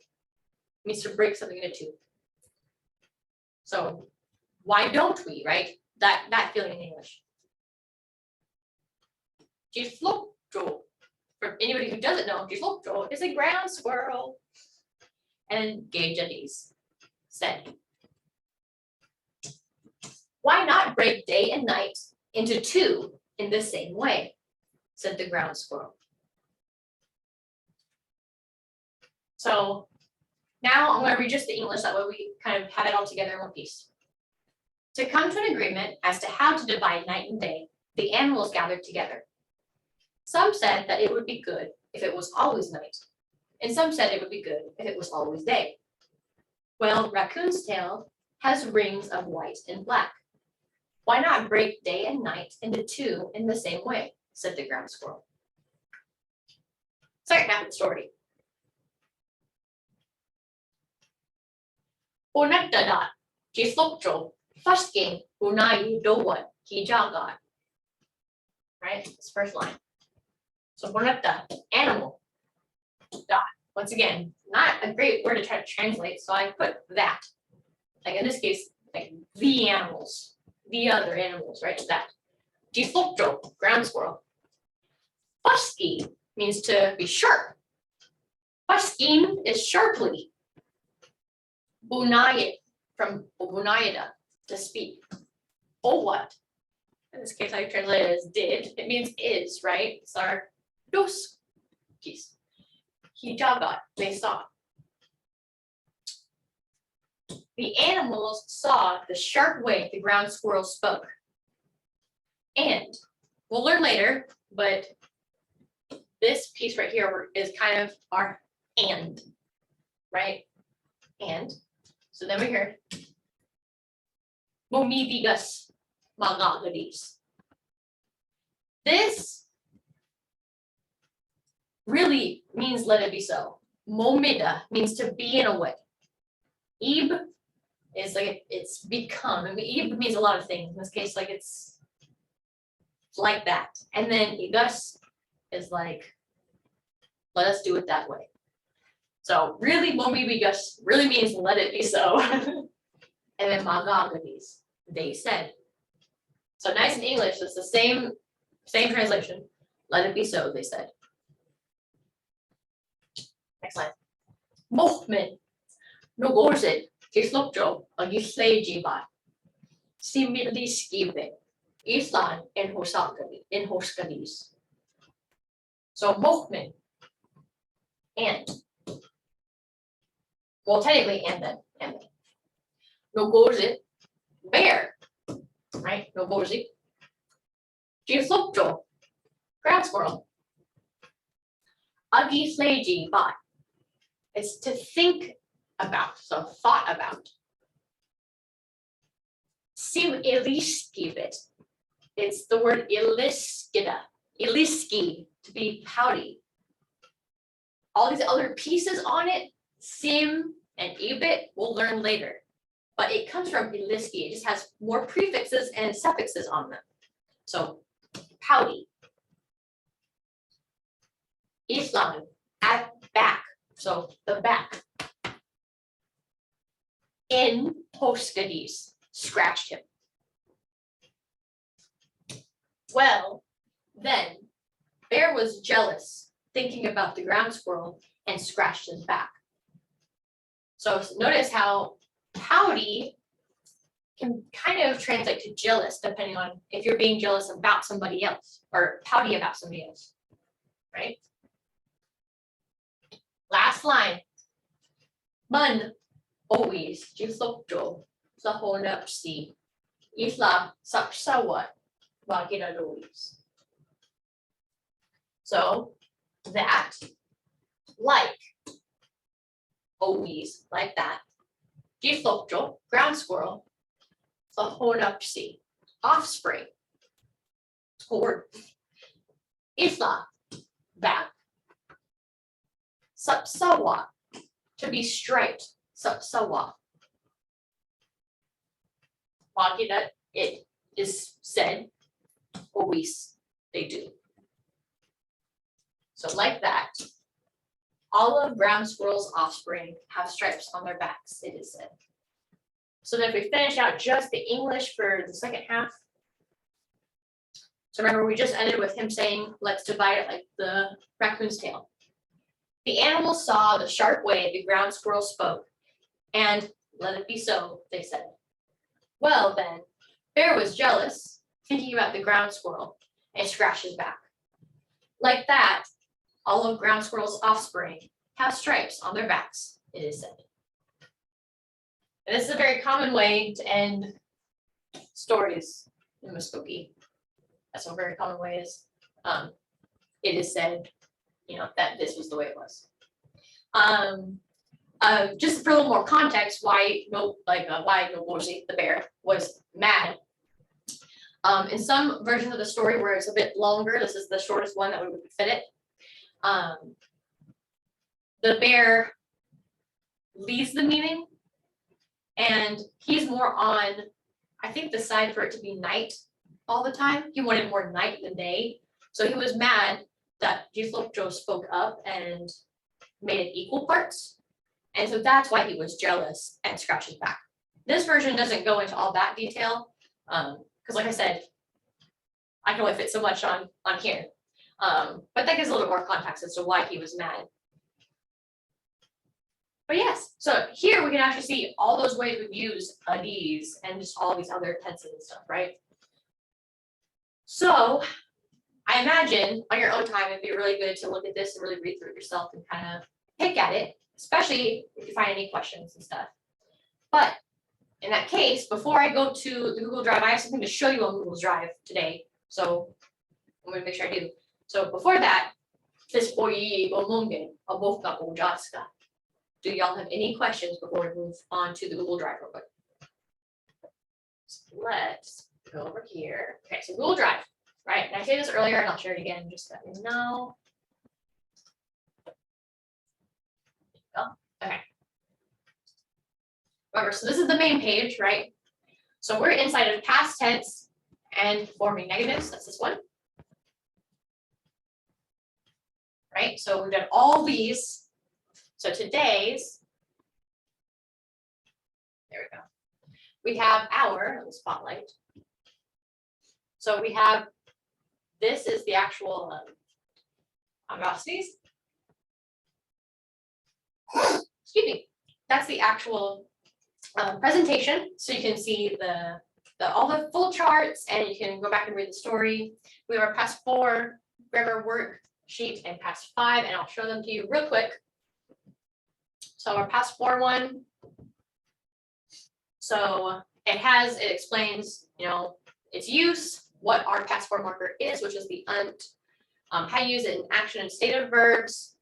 Means to break something into two. So why don't we, right? That feeling in English. Hvkihkakomvts, for anybody who doesn't know, Hvkihkakomvts is a ground squirrel. And Gajadis said, why not break day and night into two in the same way? Said the ground squirrel. So now I'm going to read just the English, that way we kind of have it all together in one piece. To come to an agreement as to how to divide night and day, the animals gathered together. Some said that it would be good if it was always night, and some said it would be good if it was always day. Well, raccoon's tail has rings of white and black. Why not break day and night into two in the same way? said the ground squirrel. Second half of the story. Unagdadat, Jislokjo, Fusking, Unai Dowan, Hijagat. Right, this first line. So Unagda, animal. Dot. Once again, not a great word to try to translate, so I put that. Like in this case, like the animals, the other animals, right? That. Jislokjo, ground squirrel. Fusky means to be sharp. Fusking is sharply. Bunayit from bunayida, to speak. Oh what? In this case, I translate it as did. It means is, right? It's our dos piece. Hijagat, they saw. The animals saw the sharp way the ground squirrel spoke. And we'll learn later, but this piece right here is kind of our and, right? And, so then we hear Momibigas Magagadis. This really means let it be so. Momida means to be in a way. Ib is like it's become. I mean, ib means a lot of things. In this case, like it's like that. And then igas is like, let us do it that way. So really, momibigas really means let it be so. And then magagadis, they said. So nice in English, it's the same translation. Let it be so, they said. Next line. Mohmen, Nogorset, Kislokjo, Agislejiba, Simili Skive, Islan, and Hoskadis. So Mohmen, and. Well, technically, and then. Nogorset, bear, right? Nogorset. Kislokjo, ground squirrel. Agisleji, but it's to think about, so thought about. Sim iliskibit. It's the word iliskida, iliski, to be pouty. All these other pieces on it, sim and ibit, we'll learn later. But it comes from iliski, it just has more prefixes and suffixes on them. So pouty. Islam, at back, so the back. In Hoskadis, scratched him. Well, then, Bear was jealous, thinking about the ground squirrel, and scratched his back. So notice how pouty can kind of translate to jealous, depending on if you're being jealous about somebody else, or pouty about somebody else, right? Last line. Man always Jislokjo Sahonapsi Isla Sapsawat Vaginadois. So that, like, always, like that. Jislokjo, ground squirrel. Sahonapsi, offspring. Or Isla, back. Sapsawa, to be striped. Sapsawa. Wagina, it is said, always they do. So like that, all of ground squirrel's offspring have stripes on their backs, it is said. So then if we finish out just the English for the second half. So remember, we just ended with him saying, let's divide it like the raccoon's tail. The animals saw the sharp way the ground squirrel spoke, and let it be so, they said. Well then, Bear was jealous, thinking about the ground squirrel, and scratched his back. Like that, all of ground squirrel's offspring have stripes on their backs, it is said. And this is a very common way to end stories in Mvskoke. That's a very common way is, it is said, you know, that this was the way it was. Just for a little more context, why Nogorzi, the bear, was mad. In some versions of the story where it's a bit longer, this is the shortest one that would fit it. The bear leads the meeting, and he's more on, I think, the side for it to be night all the time. He wanted more night than day, so he was mad that Hvkihkakomvts spoke up and made it equal parts, and so that's why he was jealous and scratched his back. This version doesn't go into all that detail, because like I said, I can only fit so much on here, but that gives a little more context as to why he was mad. But yes, so here we can actually see all those ways we've used these and just all these other tenses and stuff, right? So I imagine on your own time, it'd be really good to look at this and really read through it yourself and kind of pick at it, especially if you find any questions and stuff. But in that case, before I go to the Google Drive, I have something to show you on Google Drive today. So I'm going to make sure I do. So before that, Hvkihkakomvts. Do y'all have any questions before we move on to the Google Drive real quick? So let's go over here. Okay, so Google Drive, right? And I said this earlier, and I'll share it again, just let me know. Oh, okay. Remember, so this is the main page, right? So we're inside of past tense and forming negatives. That's this one. Right, so we've done all these. So today's, there we go. We have our spotlight. So we have, this is the actual Mvskokes. Excuse me. That's the actual presentation. So you can see all the full charts, and you can go back and read the story. We have our past 4 grammar worksheet and past 5, and I'll show them to you real quick. So our past 4 one. So it explains, its use, what our past 4 marker is, which is the unt, how to use it in action and stative verbs.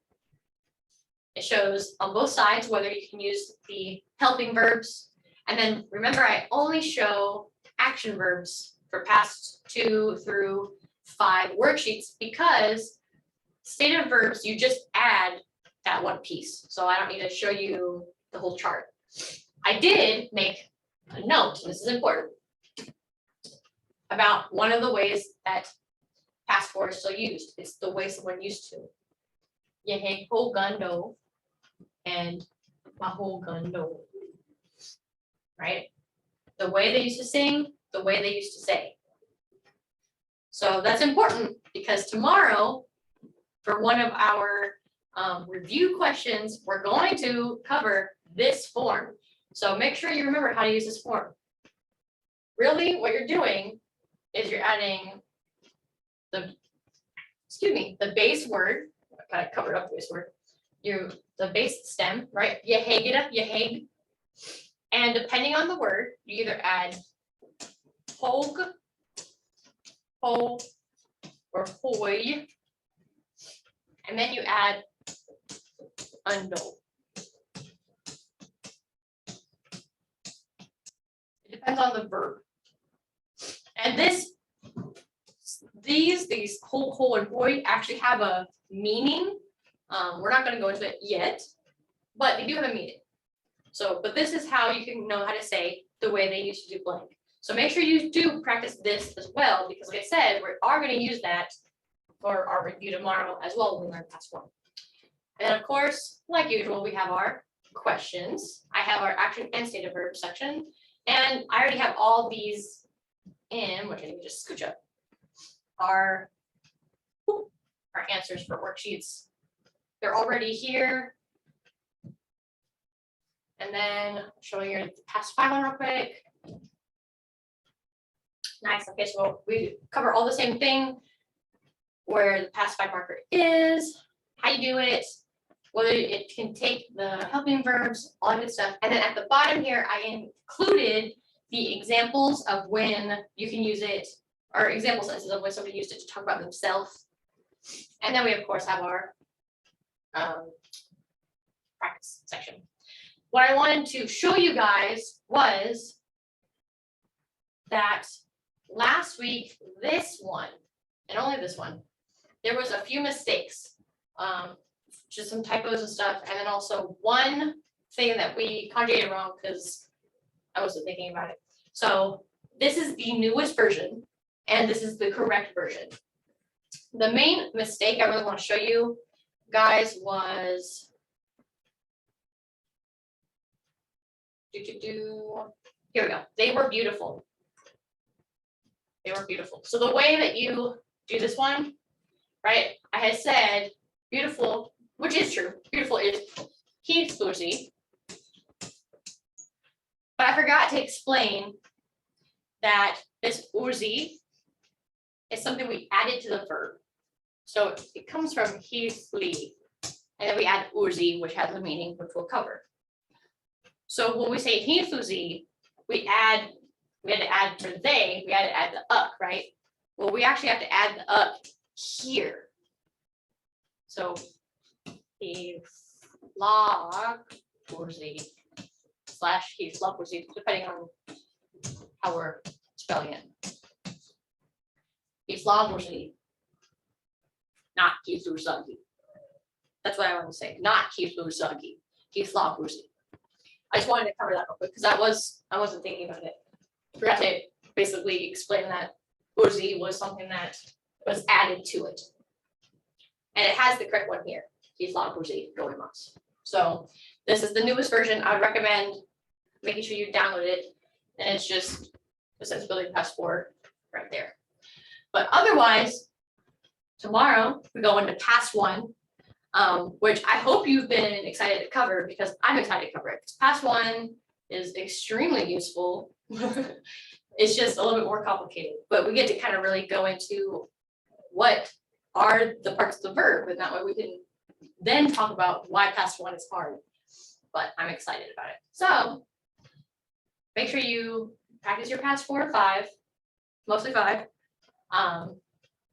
It shows on both sides whether you can use the helping verbs. And then remember, I only show action verbs for past 2 through 5 worksheets, because stative verbs, you just add that one piece. So I don't need to show you the whole chart. I did make a note, and this is important, about one of the ways that past 4 is still used. It's the way someone used to. Hvkihkakomvts and Mvskoke. Right? The way they used to sing, the way they used to say. So that's important, because tomorrow, for one of our review questions, we're going to cover this form. So make sure you remember how to use this form. Really, what you're doing is you're adding the base word. I kind of covered up the base word. The base stem, right? Yeheg. And depending on the word, you either add hog, ho, or hoy, and then you add undo. It depends on the verb. And these ho, and hoy actually have a meaning. We're not going to go into it yet, but they do have a meaning. So, but this is how you can know how to say the way they used to do blank. So make sure you do practice this as well, because like I said, we are going to use that for our review tomorrow as well when we learn past 1. And of course, like usual, we have our questions. I have our action and stative verb section, and I already have all these in, which I need to just scooch up, our answers for worksheets. They're already here. And then showing you the past 5 one real quick. Nice. Okay, so we cover all the same thing, where the past 5 marker is, how you do it, whether it can take the helping verbs, all that good stuff. And then at the bottom here, I included the examples of when you can use it, or example sentences of when somebody used it to talk about themselves. And then we of course have our practice section. What I wanted to show you guys was that last week, this one, and only this one, there was a few mistakes. Just some typos and stuff, and then also one thing that we conjugated wrong because I wasn't thinking about it. So this is the newest version, and this is the correct version. The main mistake I really want to show you guys was here we go. They were beautiful. They were beautiful. So the way that you do this one, right? I had said beautiful, which is true. Beautiful is hvkihkakomvts. But I forgot to explain that this urzi is something we added to the verb. So it comes from hvli, and then we add urzi, which has a meaning, which we'll cover. So when we say hvkihkakomvts, we had to add for they, we had to add the up, right? Well, we actually have to add the up here. So hvkihkakomvts / hvkihkakomvts, depending on how we're spelling it. Hvkihkakomvts, not hvkihkakomvts. That's what I want to say, not hvkihkakomvts, hvkihkakomvts. I just wanted to cover that real quick because I wasn't thinking about it. Forgot to basically explain that urzi was something that was added to it. And it has the correct one here, hvkihkakomvts goemon. So this is the newest version. I would recommend making sure you download it. And it's just, it says building passport right there. But otherwise, tomorrow we go into past one, which I hope you've been excited to cover because I'm excited to cover it. Past one is extremely useful. It's just a little bit more complicated, but we get to kind of really go into what are the parts of the verb, and that way we can then talk about why past one is hard. But I'm excited about it. So make sure you practice your past 4 or 5, mostly 5,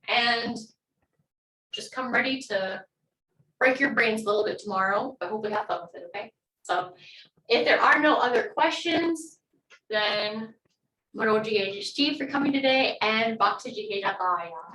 and just come ready to break your brains a little bit tomorrow, but hopefully have fun with it, okay? So if there are no other questions, then Mvhayv Eli Rowland for coming today, and Hvkihkakomvts.